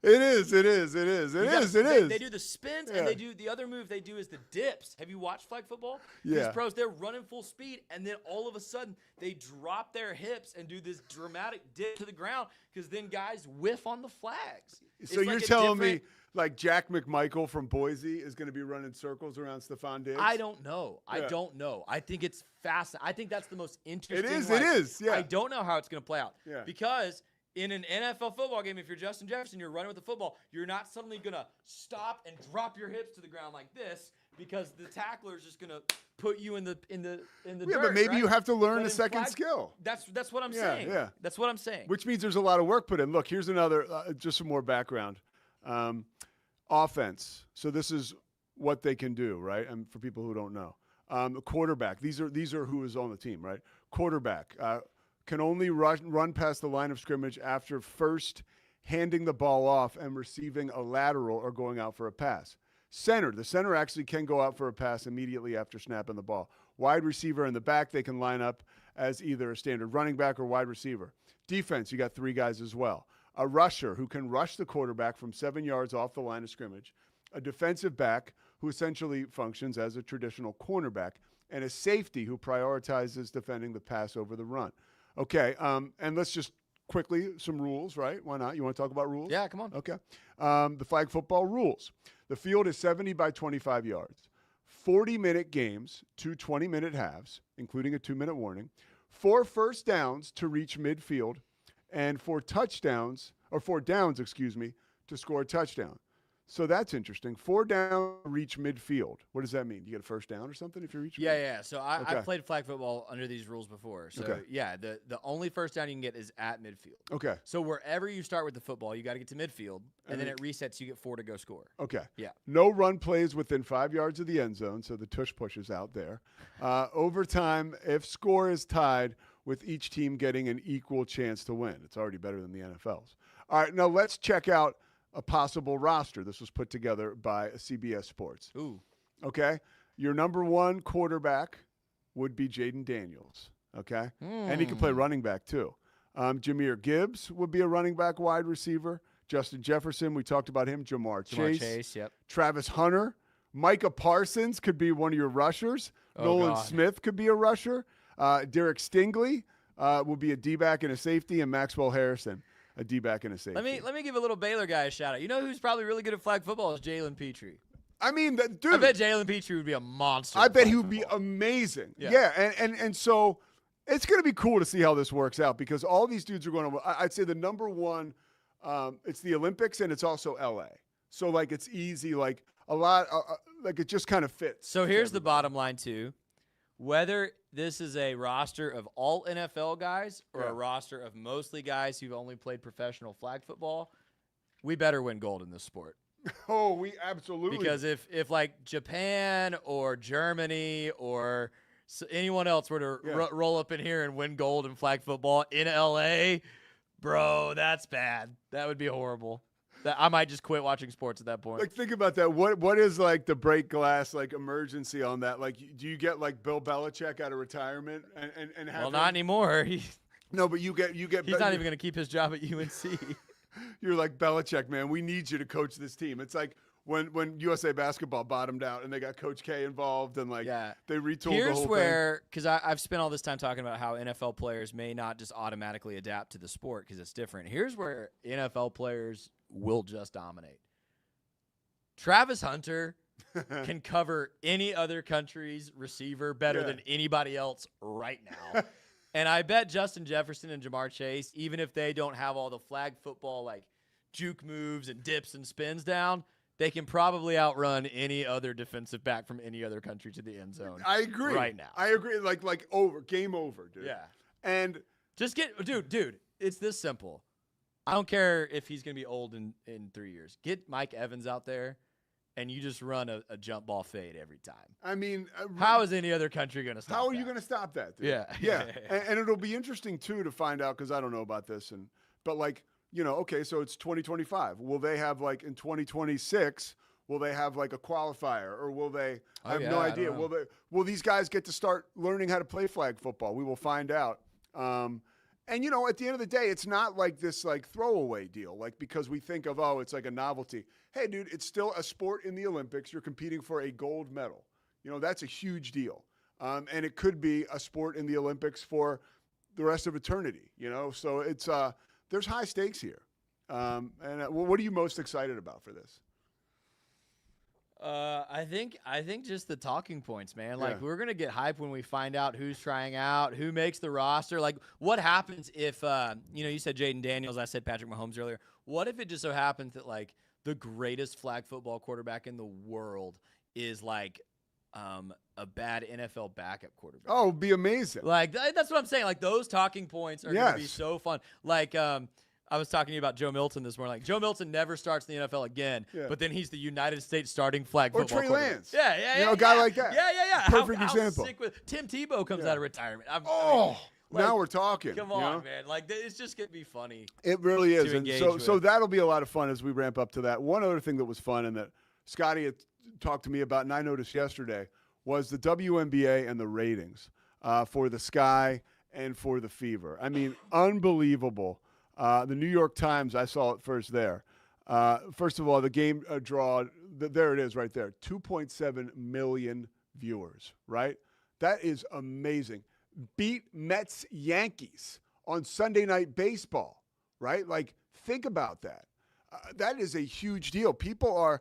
It is. It is. They do the spins, Yeah. and they do the other move they do is the dips. Have you watched flag football? Yeah. These pros, they're running full speed, and then all of a sudden they drop their hips and do this dramatic dip to the ground because then guys whiff on the flags. So you're telling me like Jack McMichael from Boise is going to be running circles around Stephon Diggs? I don't know. Yeah. I don't know. I think it's fascinating. I think that's the most interesting. It is. Yeah. I don't know how it's going to play out. Yeah. Because in an NFL football game, if you're Justin Jefferson, you're running with the football, you're not suddenly going to stop and drop your hips to the ground like this because the tackler is just going to put you in the dirt, but maybe right? you have to learn But a in second flag- skill. That's what I'm saying. Yeah. That's what I'm saying. Which means there's a lot of work put in. Look, here's another, just some more background. Offense. So this is what they can do, right? And for people who don't know, quarterback. These are who is on the team, right? Quarterback can only run past the line of scrimmage after first handing the ball off and receiving a lateral or going out for a pass. Center. The center actually can go out for a pass immediately after snapping the ball. Wide receiver in the back, they can line up as either a standard running back or wide receiver. Defense, you got 3 guys as well. A rusher who can rush the quarterback from 7 yards off the line of scrimmage. A defensive back who essentially functions as a traditional cornerback. And a safety who prioritizes defending the pass over the run. Okay, and let's just quickly, some rules, right? Why not? You want to talk about rules? Yeah, come on. Okay. The flag football rules. The field is 70 by 25 yards. 40-minute games, 2 20-minute halves, including a 2-minute warning. 4 first downs to reach midfield, and 4 downs, to score a touchdown. So that's interesting. 4 down, reach midfield. What does that mean? You get a first down or something if you reach? Yeah. So Okay. I've played flag football under these rules before. So Okay. yeah, the only first down you can get is at midfield. Okay. So wherever you start with the football, you got to get to midfield, and And then then- it resets. You get 4 to go score. Okay. Yeah. No run plays within 5 yards of the end zone, so the tush push is out there. Overtime, if score is tied, with each team getting an equal chance to win. It's already better than the NFL's. All right, now let's check out a possible roster. This was put together by CBS Sports. Ooh. Okay? Your number 1 quarterback would be Jaden Daniels. Okay? And he can play running back too. Jahmyr Gibbs would be a running back wide receiver. Justin Jefferson, we talked about him. Jamar Chase. Yep. Travis Hunter. Micah Parsons could be one of your rushers. Nolan Smith could be a rusher. Derek Stingley will be a D-back and a safety, and Maxwell Harrison, a D-back and a safety. Let me give a little Baylor guy a shout out. You know who's probably really good at flag football is Jalen Petrie. I mean, dude. I bet Jalen Petrie would be a monster. I bet he would be amazing. Yeah, and so it's going to be cool to see how this works out because all these dudes are going to. I'd say the number 1, it's the Olympics and it's also LA. So like it's easy, like a lot, like it just kind of fits. So here's the bottom line too. Whether this is a roster of all NFL guys or a roster of mostly guys who've only played professional flag football, we better win gold in this sport. Oh, we absolutely. Because if like Japan or Germany or anyone else were to roll up in here and win gold in flag football in LA, bro, that's bad. That would be horrible. I might just quit watching sports at that point. Like, think about that. What is like the break glass like emergency on that? Like, do you get like Bill Belichick out of retirement and have? Well, not anymore. No, but you get. He's not even going to keep his job at UNC. You're like Belichick, man. We need you to coach this team. It's like when USA Basketball bottomed out and they got Coach K involved and like they retooled the whole thing. Here's where, because I've spent all this time talking about how NFL players may not just automatically adapt to the sport because it's different. Here's where NFL players will just dominate. Travis Hunter can cover any other country's receiver better than anybody else right now. And I bet Justin Jefferson and Jamar Chase, even if they don't have all the flag football like juke moves and dips and spins down, they can probably outrun any other defensive back from any other country to the end zone. I agree. Right now. I agree. Like game over, dude. Yeah. And just dude, it's this simple. I don't care if he's going to be old in 3 years. Get Mike Evans out there, and you just run a jump ball fade every time. I mean, how is any other country going to stop How are you going to stop that, dude? Yeah. Yeah. and it'll be interesting, too, to find out, because I don't know about this. But, like, you know, okay, so it's 2025. Will they have, like, in 2026, will they have, like, a qualifier? Or will they – I have no idea. Will these guys get to start learning how to play flag football? We will find out. And, you know, at the end of the day, it's not like this like throwaway deal, like because we think of, oh, it's like a novelty. Hey, dude, it's still a sport in the Olympics. You're competing for a gold medal. You know, that's a huge deal. And it could be a sport in the Olympics for the rest of eternity, you know? So it's there's high stakes here. What are you most excited about for this? I think just the talking points, man. Like, we're gonna get hype when we find out who's trying out, who makes the roster. Like, what happens if you said Jaden Daniels, I said Patrick Mahomes earlier. What if it just so happens that like the greatest flag football quarterback in the world is like a bad NFL backup quarterback? Oh, it'd be amazing. Like that's what I'm saying. Like those talking points are gonna be so fun. Like I was talking to you about Joe Milton this morning. Like, Joe Milton never starts in the NFL again, but then he's the United States starting flag football Trey Lance. Yeah. You know, a guy like that. Yeah. Perfect example. How sick Tim Tebow comes out of retirement. Now we're talking. Come on, man. Like, it's just going to be funny. It really is. And so with. that'll be a lot of fun as we ramp up to that. One other thing that was fun and that Scotty had talked to me about, and I noticed yesterday, was the WNBA and the ratings for the Sky and for the Fever. I mean, unbelievable. The New York Times, I saw it first there. First of all, the game draw, there it is right there, 2.7 million viewers, right? That is amazing. Beat Mets Yankees on Sunday Night Baseball, right? Like, think about that. That is a huge deal. People are,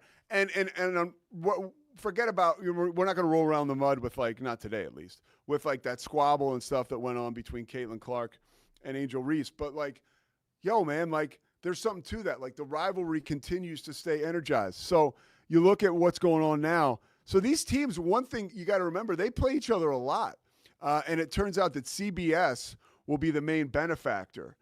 forget about, we're not going to roll around the mud with, like, not today at least, with, like, that squabble and stuff that went on between Caitlin Clark and Angel Reese. But, like, yo, man, like, there's something to that. Like, the rivalry continues to stay energized. So you look at what's going on now. So these teams, one thing you got to remember, they play each other a lot. And it turns out that CBS will be the main benefactor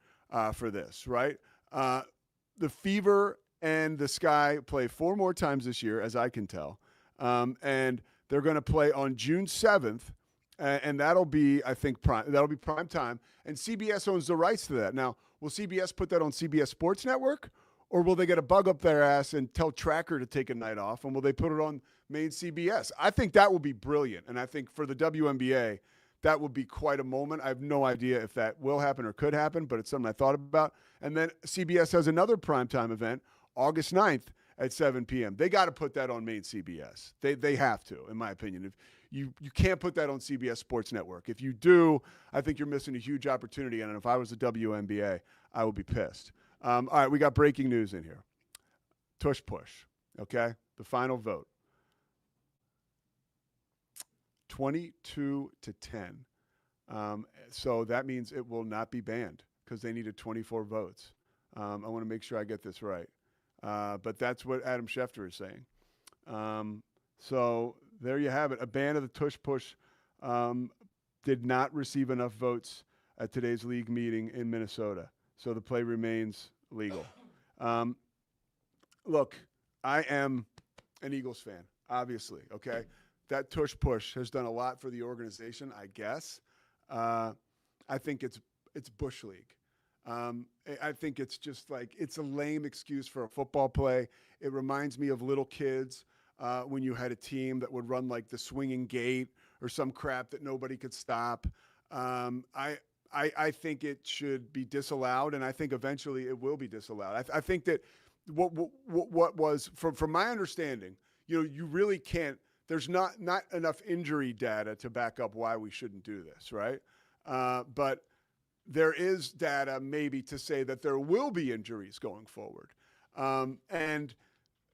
for this, right? The Fever and the Sky play 4 more times this year, as I can tell. And they're going to play on June 7th. And that'll be, I think, that'll be prime time. And CBS owns the rights to that. Now, will CBS put that on CBS Sports Network? Or will they get a bug up their ass and tell Tracker to take a night off? And will they put it on main CBS? I think that will be brilliant. And I think for the WNBA, that would be quite a moment. I have no idea if that will happen or could happen, but it's something I thought about. And then CBS has another primetime event, August 9th at 7 p.m. They got to put that on main CBS. They have to, in my opinion. If you can't put that on CBS Sports Network. If you do, I think you're missing a huge opportunity. And if I was the WNBA, I would be pissed. All right, we got breaking news in here. Tush push, okay? The final vote. 22 to 10. So that means it will not be banned because they needed 24 votes. I want to make sure I get this right. But that's what Adam Schefter is saying. So there you have it. A ban of the tush push did not receive enough votes at today's league meeting in Minnesota. So the play remains legal. Look, I am an Eagles fan, obviously, okay? That tush push has done a lot for the organization, I guess. I think it's Bush League. I think it's just like, it's a lame excuse for a football play. It reminds me of little kids when you had a team that would run like the swinging gate or some crap that nobody could stop. I think it should be disallowed, and I think eventually it will be disallowed. I think that what was, from my understanding, you really can't, there's not enough injury data to back up why we shouldn't do this, right? But there is data maybe to say that there will be injuries going forward. And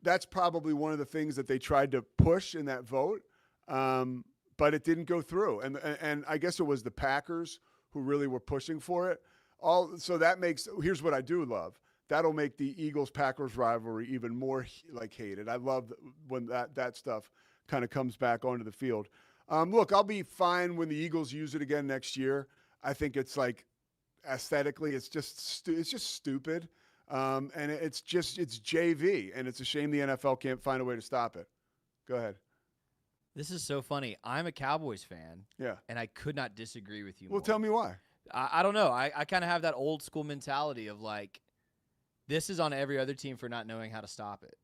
that's probably one of the things that they tried to push in that vote, but it didn't go through. And I guess it was the Packers who really were pushing for it. So that makes, here's what I do love. That'll make the Eagles-Packers rivalry even more hated. I love when that stuff kind of comes back onto the field. Look, I'll be fine when the Eagles use it again next year. I think it's like aesthetically, it's just stupid. And it's JV, and it's a shame the NFL can't find a way to stop it. Go ahead. This is so funny. I'm a Cowboys fan. Yeah. And I could not disagree with you more. Well, tell me why. I don't know. I kind of have that old school mentality of like, this is on every other team for not knowing how to stop it.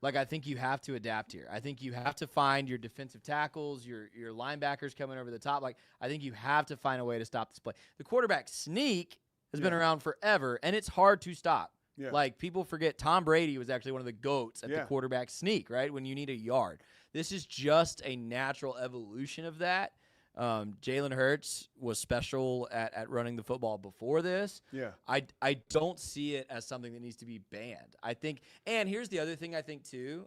Like, I think you have to adapt here. I think you have to find your defensive tackles, your linebackers coming over the top. Like, I think you have to find a way to stop this play. The quarterback sneak has been around forever, and it's hard to stop. Yeah. Like, people forget Tom Brady was actually one of the GOATs at the quarterback sneak, right, when you need a yard. This is just a natural evolution of that. Jalen Hurts was special at running the football before this. Yeah. I don't see it as something that needs to be banned. I think, and here's the other thing I think too.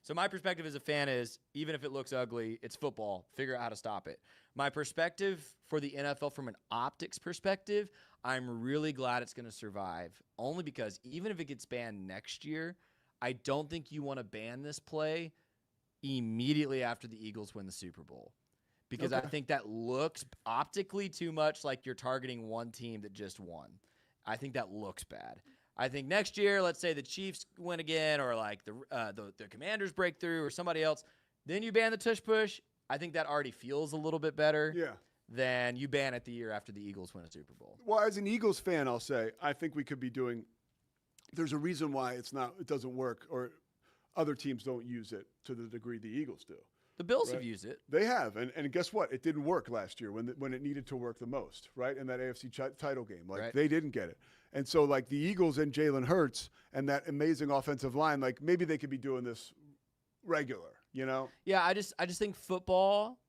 So my perspective as a fan is, even if it looks ugly, it's football. Figure out how to stop it. My perspective for the NFL from an optics perspective, I'm really glad it's going to survive, only because even if it gets banned next year, I don't think you want to ban this play immediately after the Eagles win the Super Bowl. Because I think that looks optically too much like you're targeting one team that just won. I think that looks bad. I think next year, let's say the Chiefs win again, or like the Commanders break through, or somebody else, then you ban the tush push. I think that already feels a little bit better than you ban it the year after the Eagles win a Super Bowl. Well, as an Eagles fan, I'll say I think we could be doing. There's a reason why it doesn't work, or other teams don't use it to the degree the Eagles do. The Bills have used it. They have, and guess what? It didn't work last year when it needed to work the most, right? In that AFC title game, they didn't get it, and so like the Eagles and Jalen Hurts and that amazing offensive line, like maybe they could be doing this regular, you know? Yeah, I just think football.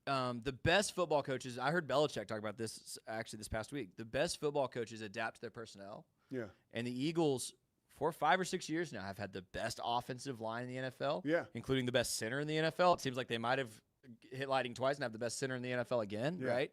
The best football coaches. I heard Belichick talk about this actually this past week. The best football coaches adapt to their personnel. Yeah, and the Eagles, for 5 or 6 years now, have had the best offensive line in the NFL, including the best center in the NFL. It seems like they might have hit lightning twice and have the best center in the NFL again, right?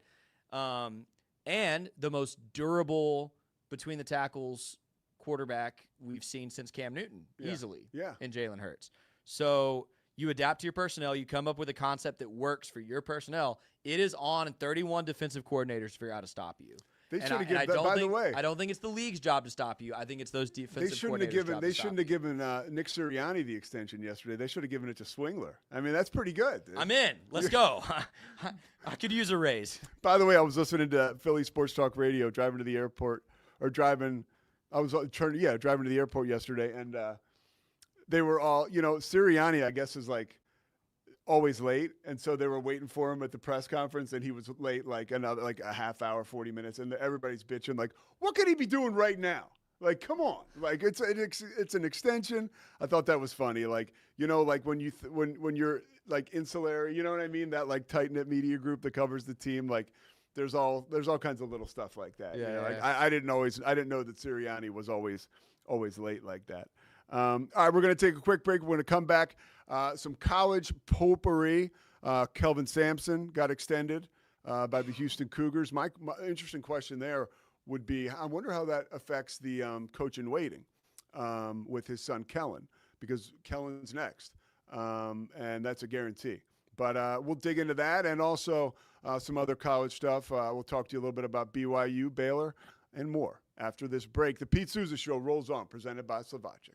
And the most durable between the tackles quarterback we've seen since Cam Newton, easily, in Jalen Hurts. So you adapt to your personnel. You come up with a concept that works for your personnel. It is on 31 defensive coordinators to figure out how to stop you. They should have given. By the way, I don't think it's the league's job to stop you. I think it's those defensive coordinators' They shouldn't have given Nick Sirianni the extension yesterday. They should have given it to Swingler. I mean, that's pretty good. I'm in. Let's go. I could use a raise. By the way, I was listening to Philly Sports Talk Radio driving to the airport, driving to the airport yesterday, and they were all, Sirianni, I guess, is like always late, and so they were waiting for him at the press conference, and he was late like a half hour, 40 minutes, and everybody's bitching like, what could he be doing right now? Like, come on, like it's an extension. I thought that was funny, like like when you're like insular, you know what I mean? That like tight knit media group that covers the team, like there's all kinds of little stuff like that. I didn't know that Sirianni was always late like that. All right, we're going to take a quick break. We're going to come back. Some college potpourri. Kelvin Sampson got extended by the Houston Cougars. My interesting question there would be, I wonder how that affects the coach in waiting with his son Kellen, because Kellen's next, and that's a guarantee. But we'll dig into that, and also some other college stuff. We'll talk to you a little bit about BYU, Baylor, and more after this break. The Pete Sousa Show rolls on, presented by Slovakic.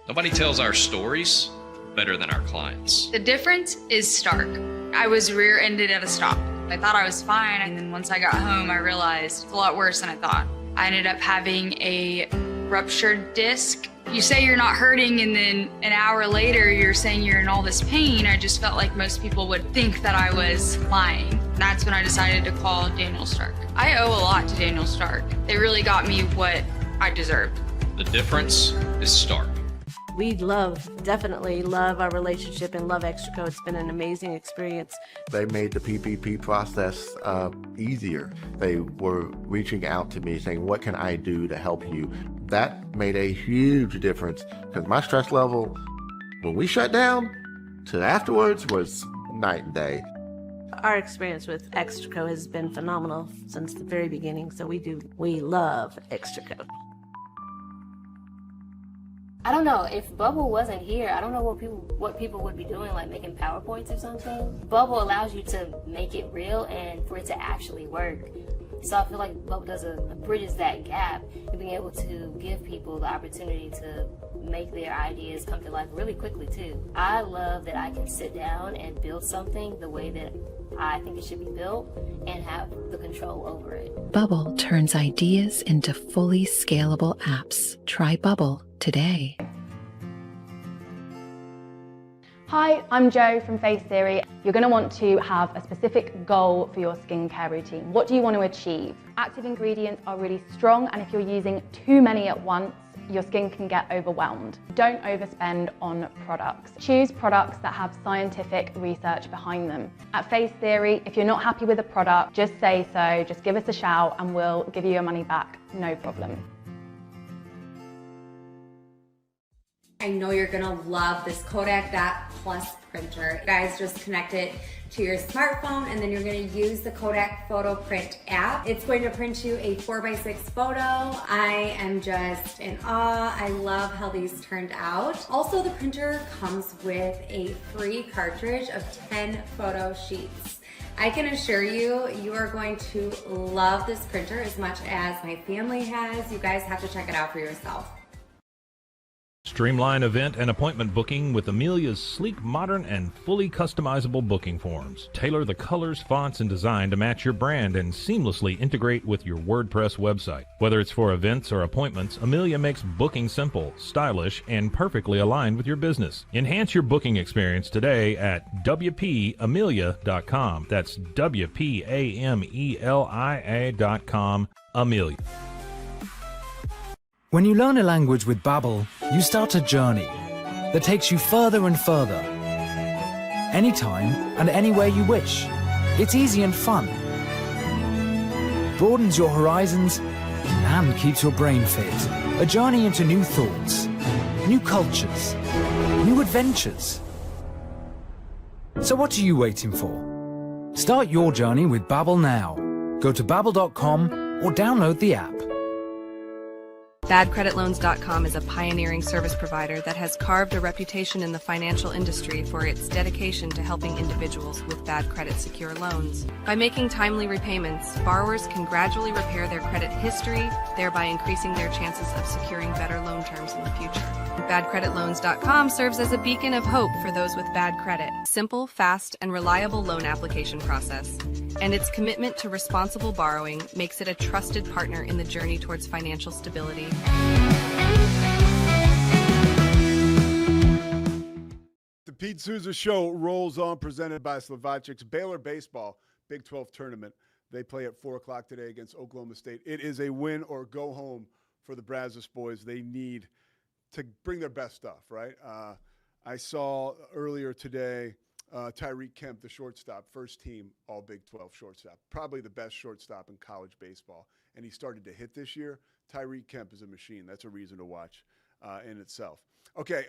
Nobody tells our stories better than our clients. The difference is stark. I was rear-ended at a stop. I thought I was fine, and then once I got home, I realized it's a lot worse than I thought. I ended up having a ruptured disc. You say you're not hurting, and then an hour later, you're saying you're in all this pain. I just felt like most people would think that I was lying. That's when I decided to call Daniel Stark. I owe a lot to Daniel Stark. They really got me what I deserved. The difference is stark. We definitely love our relationship and love Extraco. It's been an amazing experience. They made the PPP process easier. They were reaching out to me saying, what can I do to help you? That made a huge difference, because my stress level, when we shut down, to afterwards was night and day. Our experience with Extraco has been phenomenal since the very beginning, so we love Extraco. I don't know, if Bubble wasn't here, I don't know what people would be doing, like making PowerPoints or something. Bubble allows you to make it real and for it to actually work. So I feel like Bubble bridges that gap and being able to give people the opportunity to make their ideas come to life really quickly too. I love that I can sit down and build something the way that I think it should be built and have the control over it. Bubble turns ideas into fully scalable apps. Try Bubble today. Hi, I'm Jo from Face Theory. You're going to want to have a specific goal for your skincare routine. What do you want to achieve? Active ingredients are really strong, and if you're using too many at once, your skin can get overwhelmed. Don't overspend on products. Choose products that have scientific research behind them. At Face Theory, if you're not happy with a product, just say so, just give us a shout and we'll give you your money back, no problem. I know you're gonna love this Kodak Dot Plus printer. You guys just connect it to your smartphone and then you're gonna use the Kodak Photo Print app. It's going to print you a 4x6 photo. I am just in awe. I love how these turned out. Also, the printer comes with a free cartridge of 10 photo sheets. I can assure you, you are going to love this printer as much as my family has. You guys have to check it out for yourself. Streamline event and appointment booking with Amelia's sleek, modern, and fully customizable booking forms. Tailor the colors, fonts, and design to match your brand and seamlessly integrate with your WordPress website. Whether it's for events or appointments, Amelia makes booking simple, stylish, and perfectly aligned with your business. Enhance your booking experience today at WPAmelia.com. That's WPAMELIA.com. Amelia. When you learn a language with Babbel, you start a journey that takes you further and further. Anytime and anywhere you wish. It's easy and fun. Broadens your horizons and keeps your brain fit. A journey into new thoughts, new cultures, new adventures. So what are you waiting for? Start your journey with Babbel now. Go to babbel.com or download the app. BadCreditLoans.com is a pioneering service provider that has carved a reputation in the financial industry for its dedication to helping individuals with bad credit secure loans. By making timely repayments, borrowers can gradually repair their credit history, thereby increasing their chances of securing better loan terms in the future. BadCreditLoans.com serves as a beacon of hope for those with bad credit. Simple, fast, and reliable loan application process. And its commitment to responsible borrowing makes it a trusted partner in the journey towards financial stability. The Pete Sousa Show rolls on, presented by Slovacic's Baylor Baseball Big 12 tournament. They play at 4 o'clock today against Oklahoma State. It is a win or go home for the Brazos boys. They need to bring their best stuff, right? I saw earlier today Tyreek Kemp, the shortstop, first team All Big 12 shortstop, probably the best shortstop in college baseball. And he started to hit this year. Tyreek Kemp is a machine. That's a reason to watch in itself. Okay,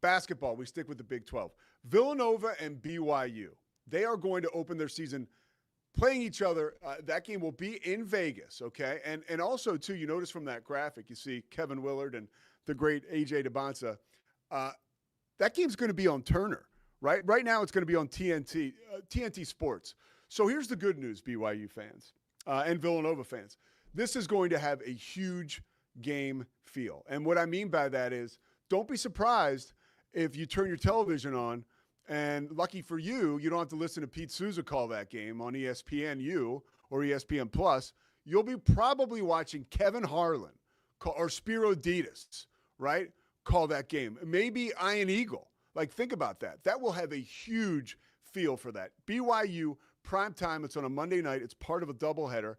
basketball, we stick with the Big 12. Villanova and BYU, they are going to open their season playing each other. That game will be in Vegas, okay? And also, too, you notice from that graphic, you see Kevin Willard and the great A.J. DeBonsa. That game's going to be on Turner, right? Right now it's going to be on TNT Sports. So here's the good news, BYU fans and Villanova fans. This is going to have a huge game feel. And what I mean by that is, don't be surprised if you turn your television on and, lucky for you, you don't have to listen to Pete Sousa call that game on ESPNU or ESPN Plus. You'll be probably watching Kevin Harlan or Spiro Ditas, right, call that game. Maybe Ian Eagle. Like, think about that. That will have a huge feel for that. BYU, prime time. It's on a Monday night. It's part of a doubleheader.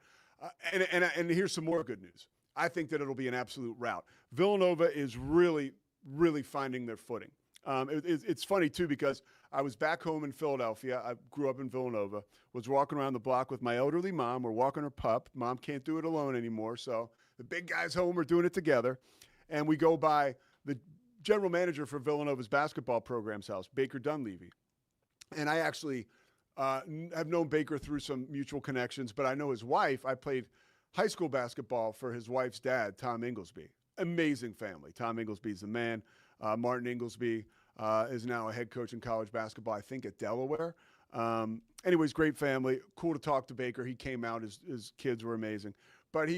And here's some more good news. I think that it'll be an absolute rout. Villanova is really, really finding their footing. It's funny, too, because I was back home in Philadelphia. I grew up in Villanova, was walking around the block with my elderly mom. We're walking her pup. Mom can't do it alone anymore, so the big guys home are doing it together. And we go by the general manager for Villanova's basketball program's house, Baker Dunleavy. And I actually have known Baker through some mutual connections, but I know his wife. I played high school basketball for his wife's dad, Tom Inglesby. Amazing family. Tom Inglesby's the man. Martin Inglesby is now a head coach in college basketball, I think, at Delaware. Anyways, great family. Cool to talk to Baker. He came out. His kids were amazing. But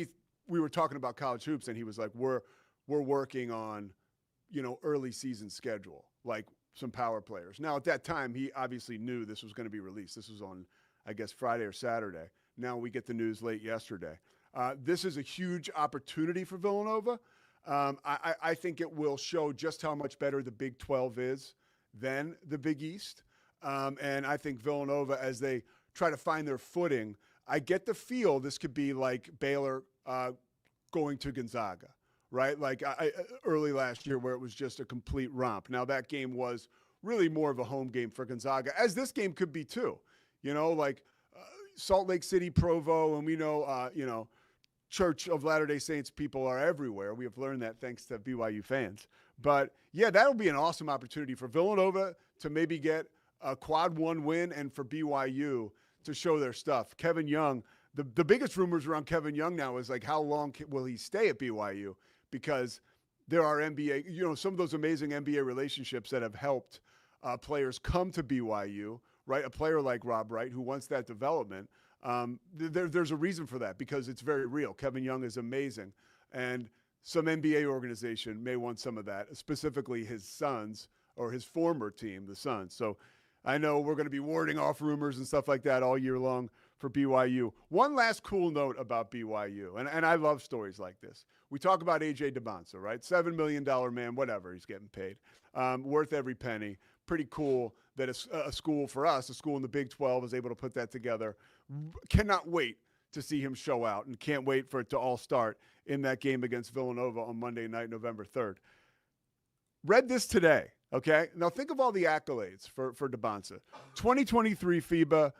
we were talking about college hoops, and he was like, we're working on, early season schedule, like some power players. Now, at that time, he obviously knew this was going to be released. This was on, I guess, Friday or Saturday. Now we get the news late yesterday. This is a huge opportunity for Villanova. I think it will show just how much better the Big 12 is then the Big East. And I think Villanova, as they try to find their footing, I get the feel this could be like Baylor going to Gonzaga, right? Like early last year where it was just a complete romp. Now that game was really more of a home game for Gonzaga, as this game could be too. You know, like Salt Lake City, Provo, and we know, you know, Church of Latter-day Saints people are everywhere. We have learned that thanks to BYU fans. But, yeah, that'll be an awesome opportunity for Villanova to maybe get a quad one win and for BYU to show their stuff. Kevin Young, the biggest rumors around Kevin Young now is like how long will he stay at BYU, because there are NBA, you know, some of those amazing NBA relationships that have helped players come to BYU, right? A player like Rob Wright who wants that development. There's a reason for that because it's very real. Kevin Young is amazing. And some NBA organization may want some of that, specifically his Suns or his former team, the Suns. So I know we're going to be warding off rumors and stuff like that all year long for BYU. One last cool note about BYU, and I love stories like this. We talk about A.J. DeBonsa, right? $7 million man, whatever, he's getting paid. Worth every penny. Pretty cool that a school for us, a school in the Big 12, is able to put that together. Cannot wait to see him show out and can't wait for it to all start in that game against Villanova on Monday night, November 3rd. Read this today, okay? Now think of all the accolades for DeBonsa. 2023 FIBA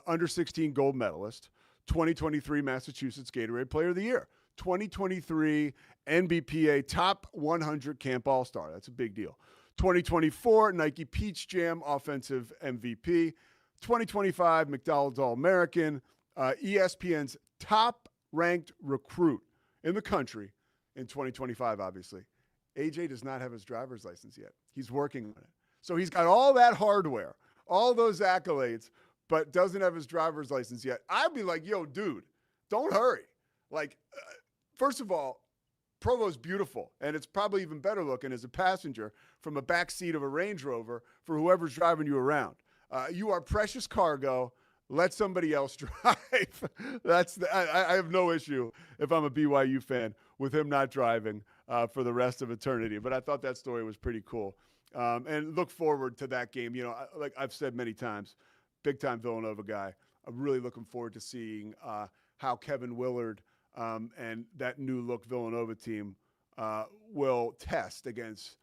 under-16 gold medalist, 2023 Massachusetts Gatorade Player of the Year, 2023 NBPA Top 100 Camp All-Star. That's a big deal. 2024 Nike Peach Jam Offensive MVP, 2025 McDonald's All-American, ESPN's top-ranked recruit in the country in 2025, obviously. AJ does not have his driver's license yet. He's working on it. So he's got all that hardware, all those accolades, but doesn't have his driver's license yet. I'd be like, yo, dude, don't hurry. Like, first of all, Provo's beautiful, and it's probably even better looking as a passenger from a back seat of a Range Rover for whoever's driving you around. You are precious cargo. Let somebody else drive. I have no issue if I'm a BYU fan with him not driving for the rest of eternity. But I thought that story was pretty cool. And look forward to that game. You know, like I've said many times, big-time Villanova guy. I'm really looking forward to seeing how Kevin Willard and that new-look Villanova team will test against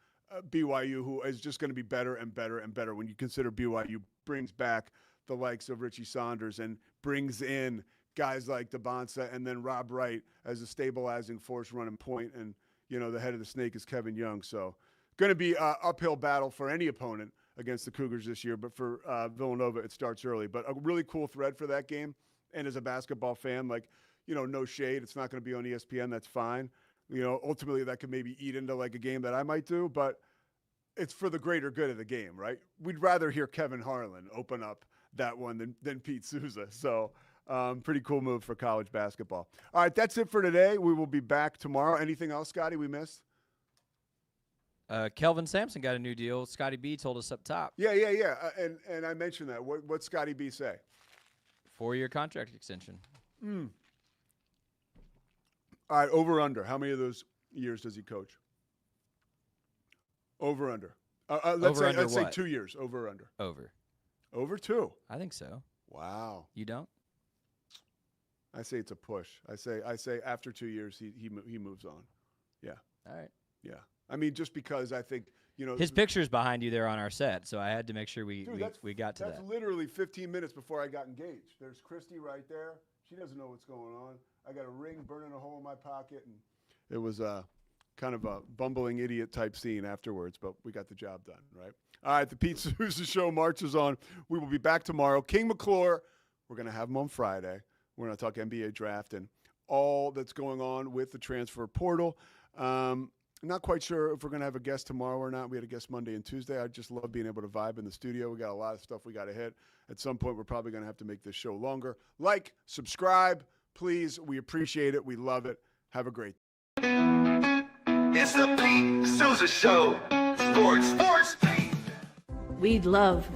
BYU, who is just going to be better and better and better when you consider BYU brings back the likes of Richie Saunders and brings in guys like DeBonsa and then Rob Wright as a stabilizing force running point. And, you know, the head of the snake is Kevin Young. So going to be an uphill battle for any opponent against the Cougars this year. But for Villanova, it starts early. But a really cool thread for that game. And as a basketball fan, like, you know, no shade. It's not going to be on ESPN. That's fine. You know, ultimately that could maybe eat into like a game that I might do. But it's for the greater good of the game, right? We'd rather hear Kevin Harlan open up that one than Pete Sousa. So pretty cool move for college basketball. All right, that's it for today. We will be back tomorrow. Anything else, Scotty, we missed? Kelvin Sampson got a new deal. Scotty B told us up top. Yeah. And I mentioned that. What's Scotty B say? 4-year contract extension. All right, over under. How many of those years does he coach? Over under. Let's say 2 years. Over under. Over. Over 2. I think so. Wow. You don't? I say it's a push. I say after 2 years he moves on. Yeah. All right. Yeah. I mean, just because I think, you know, his picture's behind you there on our set, so I had to make sure we got to that. That's literally 15 minutes before I got engaged. There's Christy right there. She doesn't know what's going on. I got a ring burning a hole in my pocket, and it was kind of a bumbling idiot type scene afterwards, but we got the job done, right? All right, the Pete Sousa Show marches on. We will be back tomorrow. King McClure, we're going to have him on Friday. We're going to talk NBA draft and all that's going on with the transfer portal. Not quite sure if we're going to have a guest tomorrow or not. We had a guest Monday and Tuesday. I just love being able to vibe in the studio. We got a lot of stuff we got to hit. At some point, we're probably going to have to make this show longer. Like, subscribe, please. We appreciate it. We love it. Have a great day. It's the Pete Sousa Show. Sports. We'd love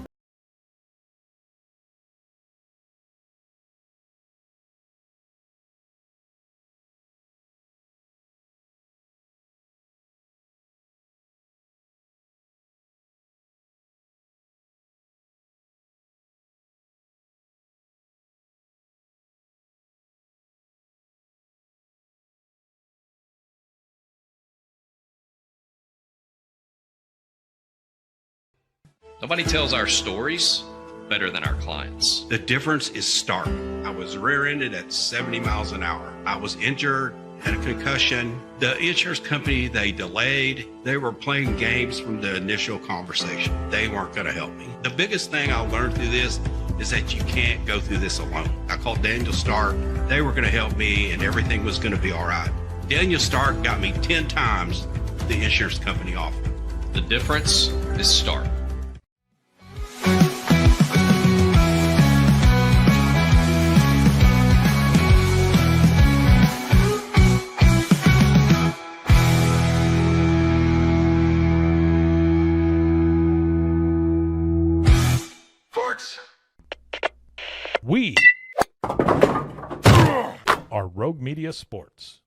Nobody tells our stories better than our clients. The difference is stark. I was rear-ended at 70 miles an hour. I was injured, had a concussion. The insurance company, they delayed. They were playing games from the initial conversation. They weren't going to help me. The biggest thing I learned through this is that you can't go through this alone. I called Daniel Stark. They were going to help me, and everything was going to be all right. Daniel Stark got me 10 times the insurance company offered. The difference is stark. We are Rogue Media Sports.